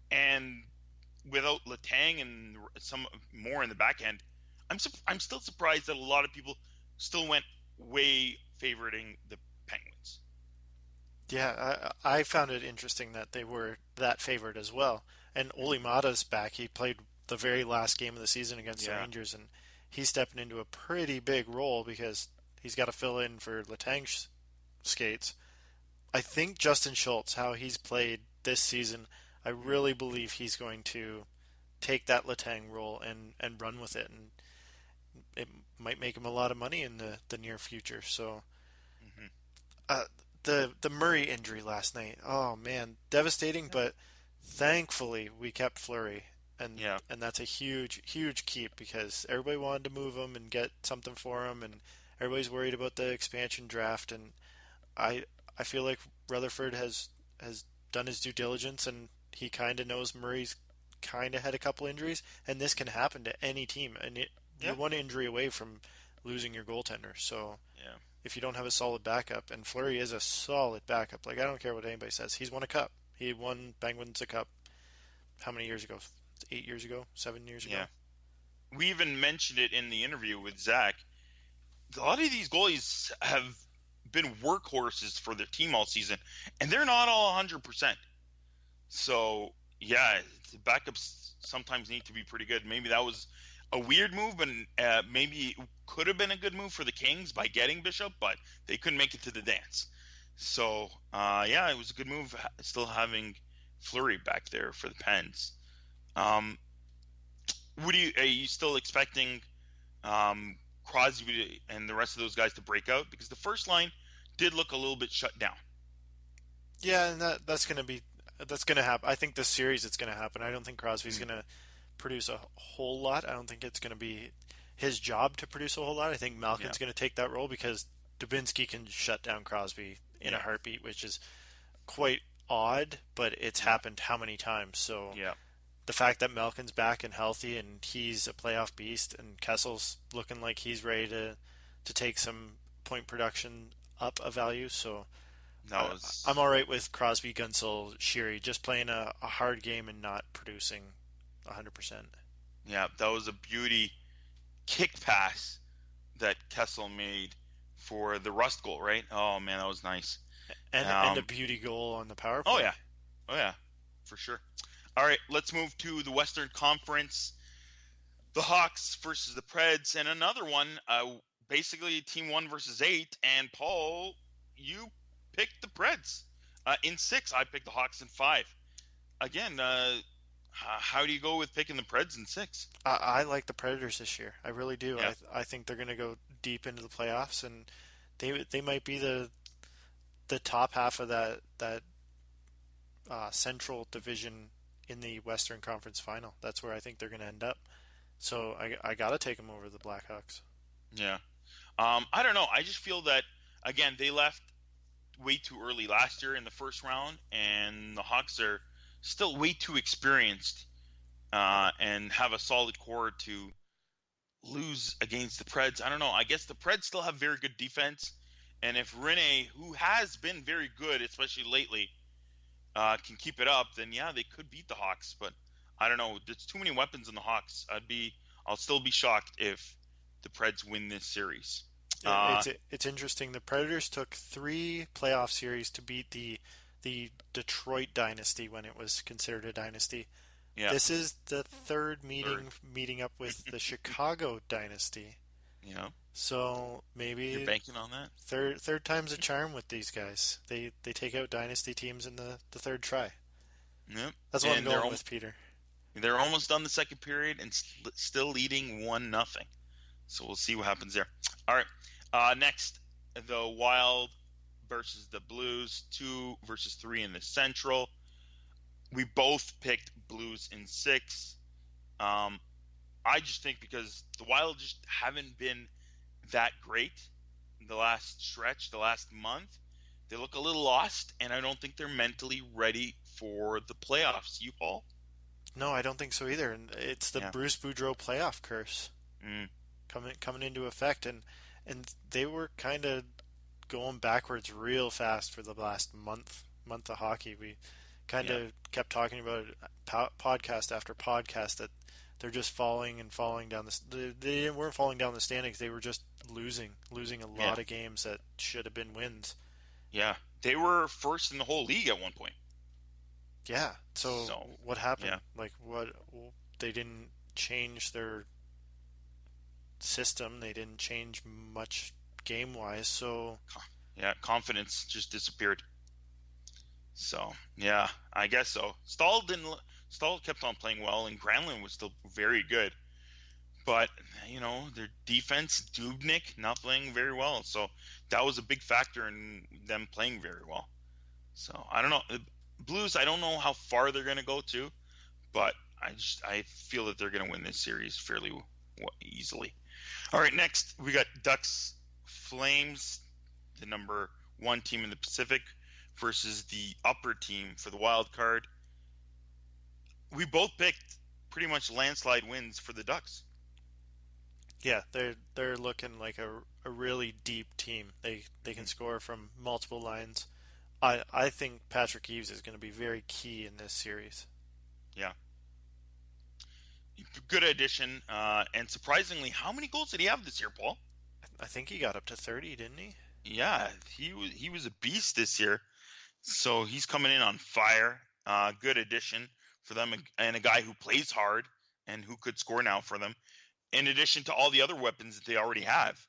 and without Letang and some more in the back end, I'm still surprised that a lot of people still went way favoriting the Penguins. Yeah, I found it interesting that they were that favored as well. And Oli Mata's back. He played the very last game of the season against the Rangers, and he's stepping into a pretty big role because he's got to fill in for Letang's skates. I think Justin Schultz, how he's played this season, I really believe he's going to take that Letang role and run with it, and it might make him a lot of money in the near future. So, the Murray injury last night, oh man, devastating. But thankfully we kept Fleury, and that's a huge keep because everybody wanted to move him and get something for him, and everybody's worried about the expansion draft. And I feel like Rutherford has done his due diligence, and he kind of knows Murray's kind of had a couple injuries, and this can happen to any team. And you're one injury away from losing your goaltender. So if you don't have a solid backup, and Fleury is a solid backup, like I don't care what anybody says, he's won a cup. He won Penguins a cup. How many years ago? 8 years ago? 7 years ago? Yeah. We even mentioned it in the interview with Zach. A lot of these goalies have been workhorses for their team all season, and they're not all 100%. So, yeah, the backups sometimes need to be pretty good. Maybe that was a weird move, and maybe it could have been a good move for the Kings by getting Bishop, but they couldn't make it to the dance. So, it was a good move still having Fleury back there for the Pens. Are you still expecting Crosby and the rest of those guys to break out? Because the first line did look a little bit shut down. Yeah, and that's going to happen. I think this series it's going to happen. I don't think Crosby's going to produce a whole lot. I don't think it's going to be his job to produce a whole lot. I think Malkin's going to take that role because Dubinsky can shut down Crosby in a heartbeat, which is quite odd, but it's happened how many times. So the fact that Malkin's back and healthy and he's a playoff beast, and Kessel's looking like he's ready to take some point production up a value. So I'm all right with Crosby, Gunsel, Sheary just playing a hard game and not producing 100%. Yeah, that was a beauty kick pass that Kessel made for the Rust goal, right? Oh man, that was nice. And a beauty goal on the power play. Oh yeah, for sure. All right, let's move to the Western Conference. The Hawks versus the Preds, and another one, basically team 1 versus 8. And Paul, you picked the Preds in 6. I picked the Hawks in 5. Again, how do you go with picking the Preds in 6? I like the Predators this year. I really do. Yeah. I think they're going to go deep into the playoffs, and they might be the top half of that Central Division in the Western Conference Final. That's where I think they're going to end up. So I got to take them over the Blackhawks. Yeah. I don't know. I just feel that, again, they left way too early last year in the first round, and the Hawks are still way too experienced and have a solid core to lose against the Preds. I don't know. I guess the Preds still have very good defense, and if Rinne, who has been very good, especially lately, can keep it up, then yeah, they could beat the Hawks. But I don't know. There's too many weapons in the Hawks. I'll still be shocked if the Preds win this series. It's interesting. The Predators took 3 playoff series to beat the Detroit dynasty when it was considered a dynasty. Yeah. This is the third meeting up with the Chicago dynasty. Yeah. So maybe you're banking on that. Third time's a charm with these guys. They take out dynasty teams in the third try. Yep. That's what I'm going with, Peter. They're almost done the second period and still leading 1-0. So we'll see what happens there. All right. Next, the Wild versus the Blues, 2 versus 3 in the Central. We both picked Blues in 6. I just think because the Wild just haven't been that great in the last stretch, the last month. They look a little lost, and I don't think they're mentally ready for the playoffs. You, Paul? No, I don't think so either. And it's the Bruce Boudreau playoff curse coming into effect, and they were kind of going backwards real fast for the last month of hockey. We kind of kept talking about it, podcast after podcast, that they're just falling down they weren't falling down the standings. They were just losing a lot of games that should have been wins. Yeah, they were first in the whole league at one point. Yeah. So what happened? Yeah. Like they didn't change their system. They didn't change much game wise. So yeah, confidence just disappeared. So yeah, I guess so. Stahl kept on playing well, and Granlund was still very good. But their defense, Dubnyk, not playing very well. So that was a big factor in them playing very well. So I don't know. Blues, I don't know how far they're going to go to, but I feel that they're going to win this series fairly easily. All right, next we got Ducks Flames, the number 1 team in the Pacific, versus the upper team for the wild card. We both picked pretty much landslide wins for the Ducks. Yeah, they're looking like a really deep team. They can score from multiple lines. I think Patrick Eaves is going to be very key in this series. Yeah. Good addition. And surprisingly, how many goals did he have this year, Paul? I think he got up to 30, didn't he? Yeah, he was a beast this year. So he's coming in on fire. Good addition for them, and a guy who plays hard and who could score now for them, in addition to all the other weapons that they already have.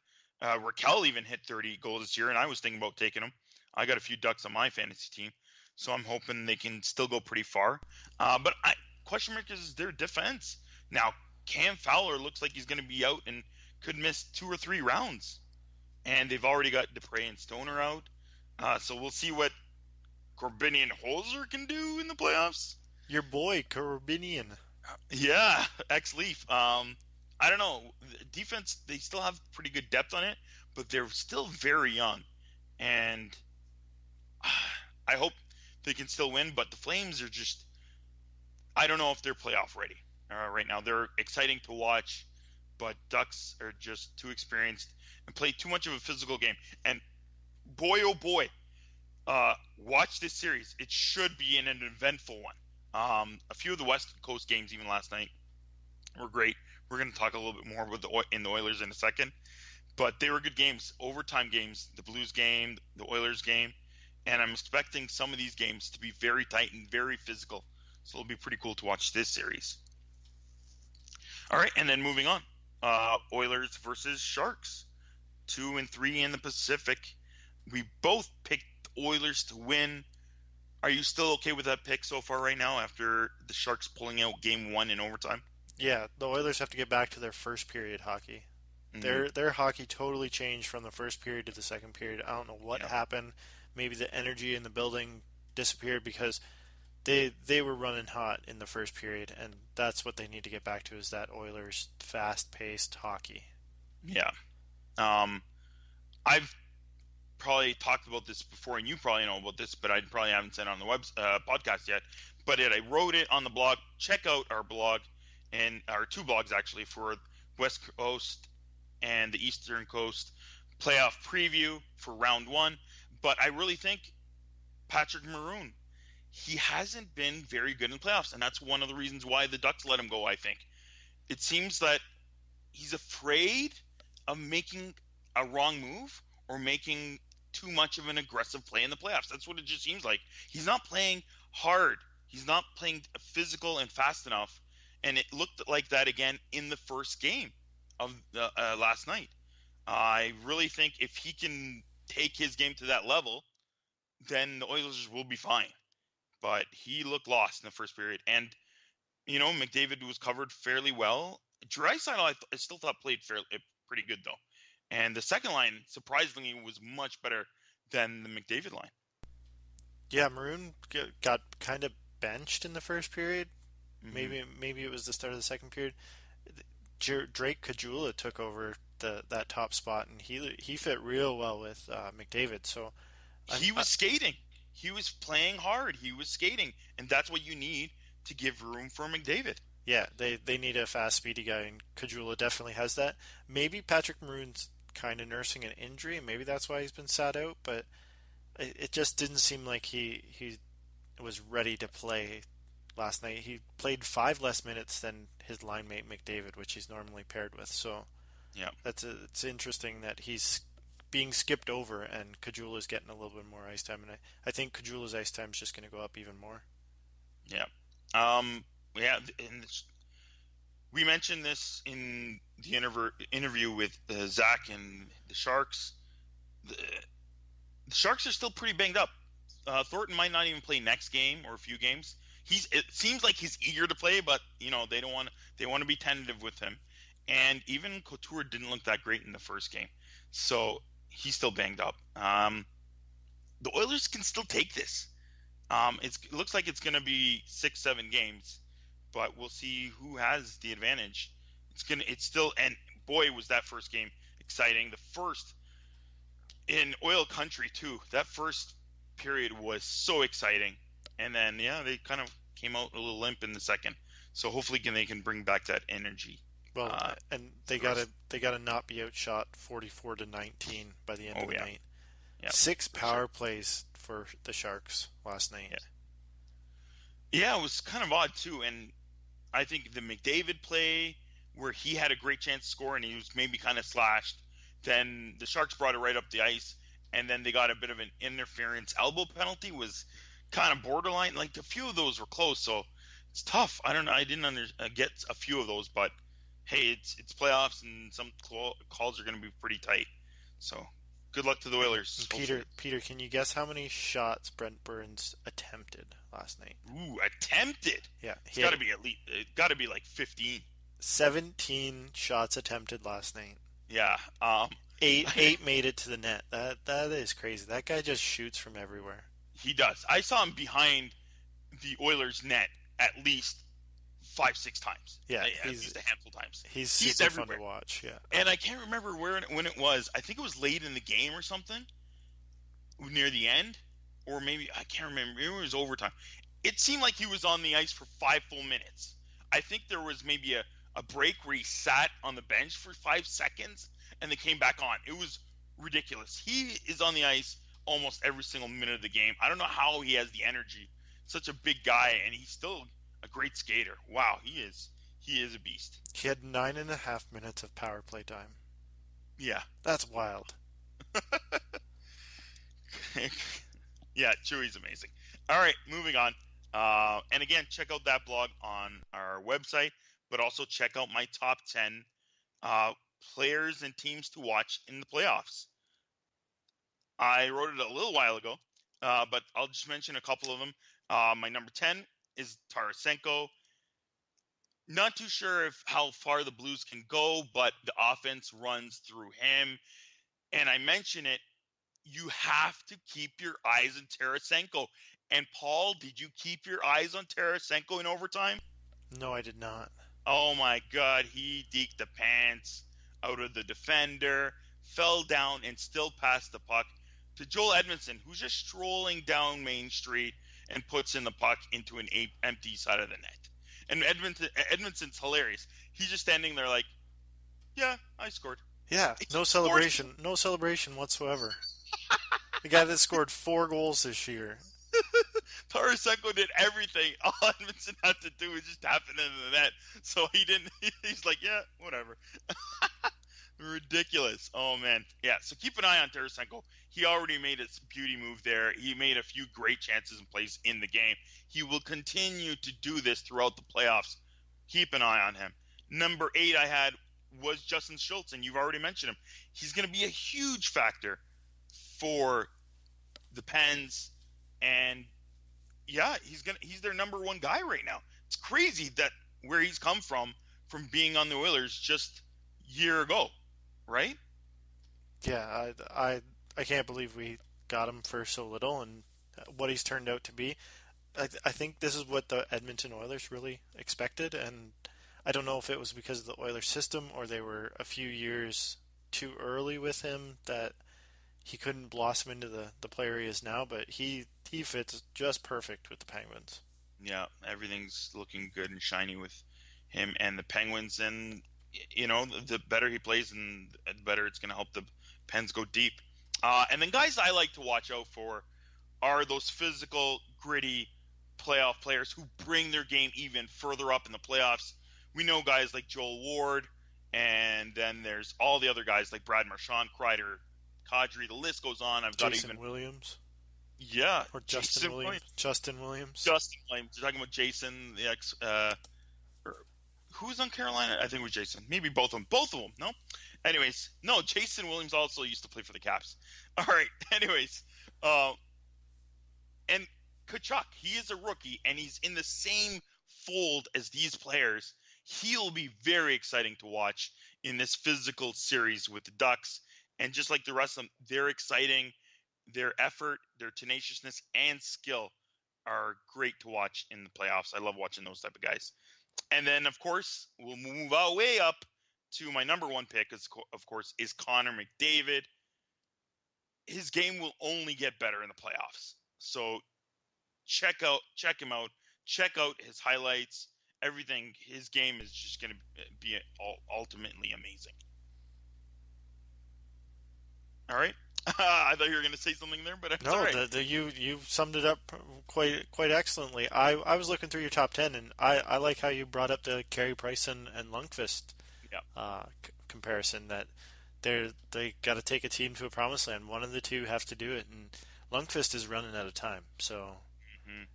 Raquel even hit 30 goals this year, and I was thinking about taking him. I got a few Ducks on my fantasy team, so I'm hoping they can still go pretty far. But question mark is their defense. Now, Cam Fowler looks like he's going to be out and could miss 2 or 3 rounds. And they've already got Dupré and Stoner out. So we'll see what Corbinian Holzer can do in the playoffs. Your boy, Corbinian. Yeah, ex-Leaf. I don't know. Defense, they still have pretty good depth on it, but they're still very young. And I hope they can still win, but the Flames are just, I don't know if they're playoff ready right now. They're exciting to watch, but Ducks are just too experienced and play too much of a physical game. And boy, oh boy, watch this series. It should be an eventful one. A few of the West Coast games, even last night, were great. We're going to talk a little bit more about the Oilers in a second. But they were good games, overtime games, the Blues game, the Oilers game. And I'm expecting some of these games to be very tight and very physical. So it'll be pretty cool to watch this series. All right, and then moving on. Oilers versus Sharks, 2 and 3 in the Pacific. We both picked Oilers to win. Are you still okay with that pick so far right now after the Sharks pulling out game 1 in overtime? Yeah, the Oilers have to get back to their first period hockey. Their hockey totally changed from the first period to the second period. I don't know what happened. Maybe the energy in the building disappeared because they were running hot in the first period, and that's what they need to get back to, is that Oilers fast-paced hockey. Yeah. I've probably talked about this before, and you probably know about this, but I probably haven't said it on the podcast yet. but I wrote it on the blog. Check out our blog and our two blogs actually for West Coast and the Eastern Coast playoff preview for round one. But I really think Patrick Maroon, he hasn't been very good in playoffs, and that's one of the reasons why the Ducks let him go, I think. It seems that he's afraid of making a wrong move or making too much of an aggressive play in the playoffs. That's what it just seems like. He's not playing hard. He's not playing physical and fast enough. And it looked like that again in the first game of last night. I really think if he can take his game to that level, then the Oilers will be fine. But he looked lost in the first period. And, McDavid was covered fairly well. Draisaitl, I still thought played pretty good, though. And the second line, surprisingly, was much better than the McDavid line. Yeah, Maroon got kind of benched in the first period. Mm-hmm. Maybe it was the start of the second period. Drake Caggiula took over that top spot, and he fit real well with McDavid. So he was skating. He was playing hard. He was skating, and that's what you need to give room for McDavid. Yeah, they need a fast, speedy guy, and Caggiula definitely has that. Maybe Patrick Maroon's kind of nursing an injury, and maybe that's why he's been sat out, but it just didn't seem like he was ready to play last night. He played 5 less minutes than his line mate McDavid, which he's normally paired with. So yeah, it's interesting that he's being skipped over and Caggiula's getting a little bit more ice time, and I think Caggiula's ice time is just going to go up even more. Yeah. Yeah, and we mentioned this in the interview with Zach and the Sharks. The Sharks are still pretty banged up. Thornton might not even play next game or a few games. It seems like he's eager to play, but they don't want. They want to be tentative with him. And even Couture didn't look that great in the first game, so he's still banged up. The Oilers can still take this. It looks like it's going to be 6-7 games, but we'll see who has the advantage. It's still, and boy, was that first game exciting. The first in Oil Country too. That first period was so exciting, and then they kind of came out a little limp in the second. So hopefully they can bring back that energy. Well, and they gotta not be outshot 44-19 by the end of the night. Yep, 6 power plays for the Sharks last night. Yeah, it was kind of odd too, and I think the McDavid play where he had a great chance to score and he was maybe kind of slashed. Then the Sharks brought it right up the ice, and then they got a bit of an interference elbow penalty. Was kind of borderline. Like a few of those were close, so it's tough. I don't know. I didn't get a few of those, but hey, it's playoffs, and some calls are going to be pretty tight. So good luck to the Oilers. Peter, can you guess how many shots Brent Burns attempted last night? Ooh, attempted? Yeah, it's got to be got to be like 15. 17 shots attempted last night. Yeah. Eight made it to the net. That is crazy. That guy just shoots from everywhere. He does. I saw him behind the Oilers net at least 5-6 times. Yeah, at least a handful of times. He's super fun to watch. Yeah. And I can't remember when it was. I think it was late in the game or something, near the end, or maybe I can't remember. Maybe it was overtime. It seemed like he was on the ice for 5 full minutes. I think there was maybe a break where he sat on the bench for 5 seconds and they came back on. It was ridiculous. He is on the ice almost every single minute of the game. I don't know how he has the energy. Such a big guy, and he's still a great skater. Wow, he is a beast. He had 9.5 minutes of power play time. Yeah. That's wild. Yeah, Chewy's amazing. All right, moving on. And again, check out that blog on our website, but also check out my top 10 players and teams to watch in the playoffs. I wrote it a little while ago, but I'll just mention a couple of them. My number 10 is Tarasenko. Not too sure how far the Blues can go, but the offense runs through him. And I mention it, you have to keep your eyes on Tarasenko. And Paul, did you keep your eyes on Tarasenko in overtime? No, I did not. Oh my God, he deked the pants out of the defender, fell down, and still passed the puck to Joel Edmondson, who's just strolling down Main Street. and puts in the puck into an empty side of the net. And Edmondson's hilarious. He's just standing there like, yeah, I scored. Yeah, no celebration whatsoever. The guy that scored 4 goals this year. Tarasenko did everything. All Edmondson had to do was just tap it into the net. So he didn't. He's like, yeah, whatever. Ridiculous. Oh man, yeah. So keep an eye on Tarasenko. He already made his beauty move there. He made a few great chances and plays in the game. He will continue to do this throughout the playoffs. Keep an eye on him. Number 8 I had was Justin Schultz, and you've already mentioned him. He's going to be a huge factor for the Pens, and yeah, he's their number 1 guy right now. It's crazy that where he's come from being on the Oilers just a year ago, right? Yeah, I can't believe we got him for so little, and what he's turned out to be. I think this is what the Edmonton Oilers really expected, and I don't know if it was because of the Oilers system or they were a few years too early with him that he couldn't blossom into the player he is now, but he fits just perfect with the Penguins. Yeah, everything's looking good and shiny with him and the Penguins, and the better he plays, and the better it's going to help the Pens go deep. And then guys I like to watch out for are those physical, gritty playoff players who bring their game even further up in the playoffs. We know guys like Joel Ward, and then there's all the other guys like Brad Marchand, Kreider, Kadri. The list goes on. Jason Williams. Yeah. Or Justin Williams. Justin Williams. You're talking about Jason, the ex. Who was on Carolina? I think it was Jason. Maybe both of them. Both of them. No. Anyways, no. Jason Williams also used to play for the Caps. All right. Anyways, and Tkachuk, he is a rookie, and he's in the same fold as these players. He'll be very exciting to watch in this physical series with the Ducks. And just like the rest of them, they're exciting. Their effort, their tenaciousness, and skill are great to watch in the playoffs. I love watching those type of guys. And then, of course, we'll move our way up to my number 1 pick, of course, is Connor McDavid. His game will only get better in the playoffs. So check him out. Check out his highlights. Everything. His game is just going to be ultimately amazing. All right. I thought you were going to say something there, but it's no, all right. You summed it up quite excellently. I was looking through your top 10, and I like how you brought up the Carey Price and Lundqvist comparison. That they got to take a team to a promised land. One of the two have to do it, and Lundqvist is running out of time, so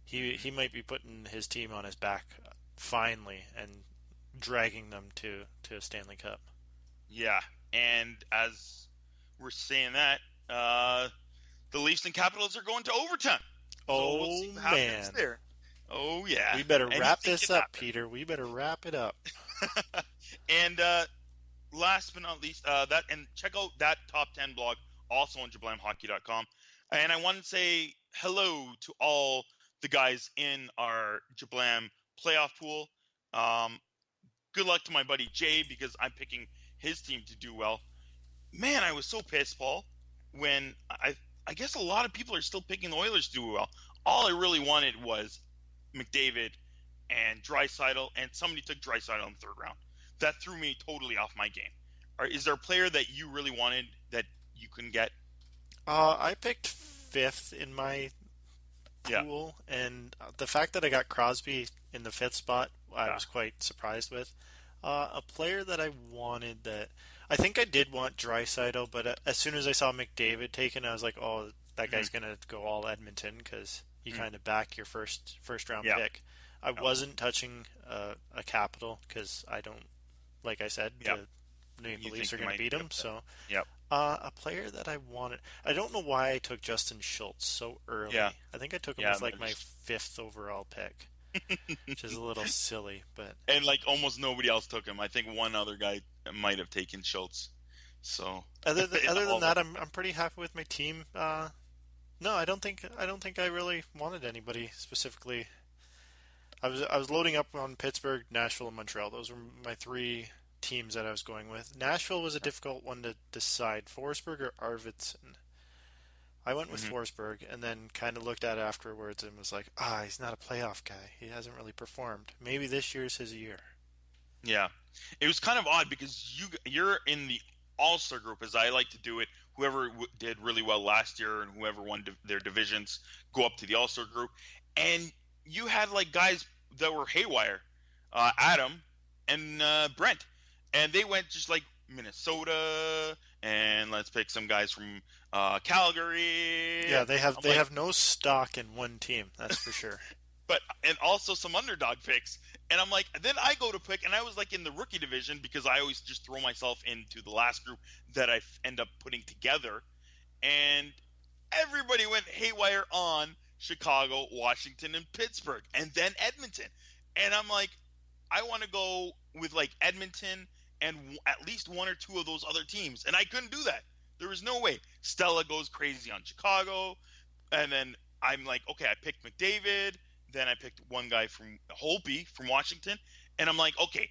he might be putting his team on his back finally and dragging them to a Stanley Cup. Yeah, and as we're saying that, the Leafs and Capitals are going to overtime. So we'll see what happens there. Oh yeah. We better wrap this up, Peter. We better wrap it up. And last but not least, check out that top 10 blog also on JablamHockey.com. And I want to say hello to all the guys in our Jablam playoff pool. Good luck to my buddy Jay, because I'm picking his team to do well. Man, I was so pissed, Paul, when I guess a lot of people are still picking the Oilers to do well. All I really wanted was McDavid and Draisaitl, and somebody took Draisaitl in the 3rd round. That threw me totally off my game. Is there a player that you really wanted that you couldn't get? I picked 5th in my pool, and the fact that I got Crosby in the 5th spot, I was quite surprised with. A player that I wanted that I think I did want Draisaitl, but as soon as I saw McDavid taken, I was like, oh, that guy's going to go all Edmonton, because you kind of back your first round pick. I wasn't touching a Capital, because I don't, like I said, the Maple Leafs are going to beat him. So, a player that I wanted, I don't know why I took Justin Schultz so early. Yeah. I think I took him as like my 5th overall pick. Which is a little silly, but and like almost nobody else took him. I think one other guy might have taken Schultz. So other than that, I'm pretty happy with my team. No, I don't think I really wanted anybody specifically. I was loading up on Pittsburgh, Nashville, and Montreal. Those were my 3 teams that I was going with. Nashville was a difficult one to decide. Forsberg or Arvidsson. I went with Mhm. Forsberg, and then kind of looked at it afterwards and was like, he's not a playoff guy. He hasn't really performed. Maybe this year's his year. Yeah, it was kind of odd because you're in the All-Star group, as I like to do it. Whoever did really well last year and whoever won their divisions go up to the All-Star group, and you had like guys that were haywire, Adam and Brent, and they went just like Minnesota, and let's pick some guys from Calgary. Yeah, they have no stock in one team, that's for sure. And also some underdog picks. And I'm like, then I go to pick, and I was like in the rookie division because I always just throw myself into the last group that I end up putting together. And everybody went haywire on Chicago, Washington, and Pittsburgh, and then Edmonton. And I'm like, I want to go with like Edmonton and at least one or two of those other teams. And I couldn't do that. There was no way. Stella goes crazy on Chicago. And then I'm like, okay, I picked McDavid. Then I picked one guy from Holtby from Washington. And I'm like, okay,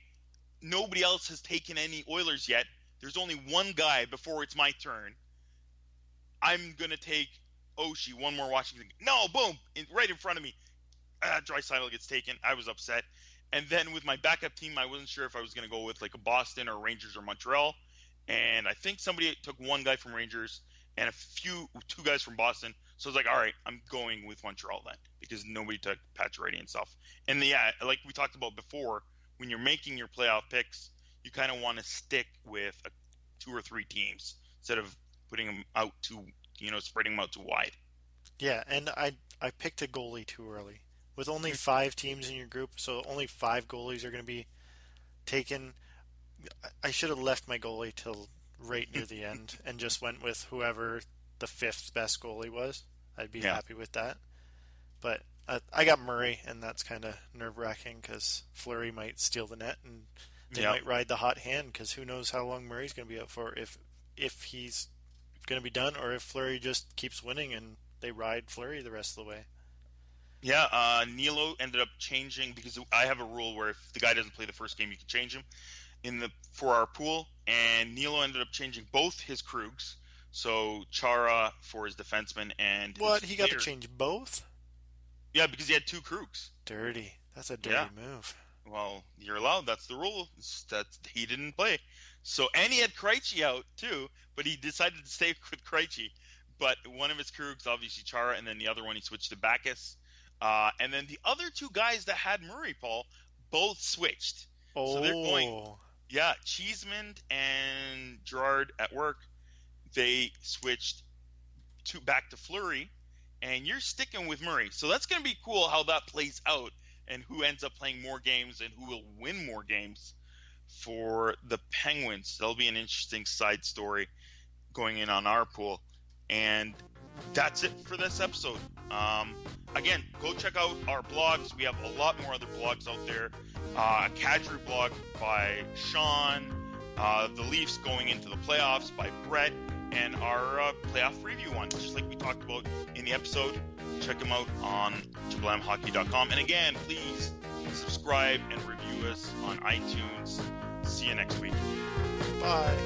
nobody else has taken any Oilers yet. There's only one guy before it's my turn. I'm going to take Oshie, one more Washington. No, boom, right in front of me. Draisaitl gets taken. I was upset. And then with my backup team, I wasn't sure if I was going to go with like a Boston or Rangers or Montreal. And I think somebody took one guy from Rangers and two guys from Boston. So I was like, all right, I'm going with Montreal then because nobody took Pacioretty and stuff. And yeah, like we talked about before, when you're making your playoff picks, you kind of want to stick with two or three teams instead of putting them out spreading them out too wide. Yeah, and I picked a goalie too early. With only 5 teams in your group, so only 5 goalies are going to be taken. I should have left my goalie till right near the end and just went with whoever the 5th best goalie was. I'd be happy with that. But I got Murray, and that's kind of nerve-wracking because Fleury might steal the net, and they might ride the hot hand because who knows how long Murray's going to be out for, if he's going to be done or if Fleury just keeps winning and they ride Fleury the rest of the way. Yeah, Nilo ended up changing because I have a rule where if the guy doesn't play the first game, you can change him for our pool, and Nilo ended up changing both his Krugs. So Chara for his defenseman and what he got to change both? Yeah, because he had 2 Krugs. Dirty. That's a dirty move. Well, you're allowed. That's the rule. That he didn't play. So and he had Krejci out too, but he decided to stay with Krejci. But one of his Krugs, obviously Chara, and then the other one he switched to Bacchus. And then the other 2 guys that had Murray, Paul, both switched. Oh. So they're going. Yeah, Cheeseman and Gerard at work. They switched back to Fleury, and you're sticking with Murray. So that's going to be cool how that plays out and who ends up playing more games and who will win more games for the Penguins. That'll be an interesting side story going in on our pool. And that's it for this episode. Again, go check out our blogs. We have a lot more other blogs out there. A Kadri blog by Sean, the Leafs going into the playoffs by Brett, and our playoff preview one, just like we talked about in the episode. Check them out on jablamhockey.com. And again, please subscribe and review us on iTunes. See you next week. Bye.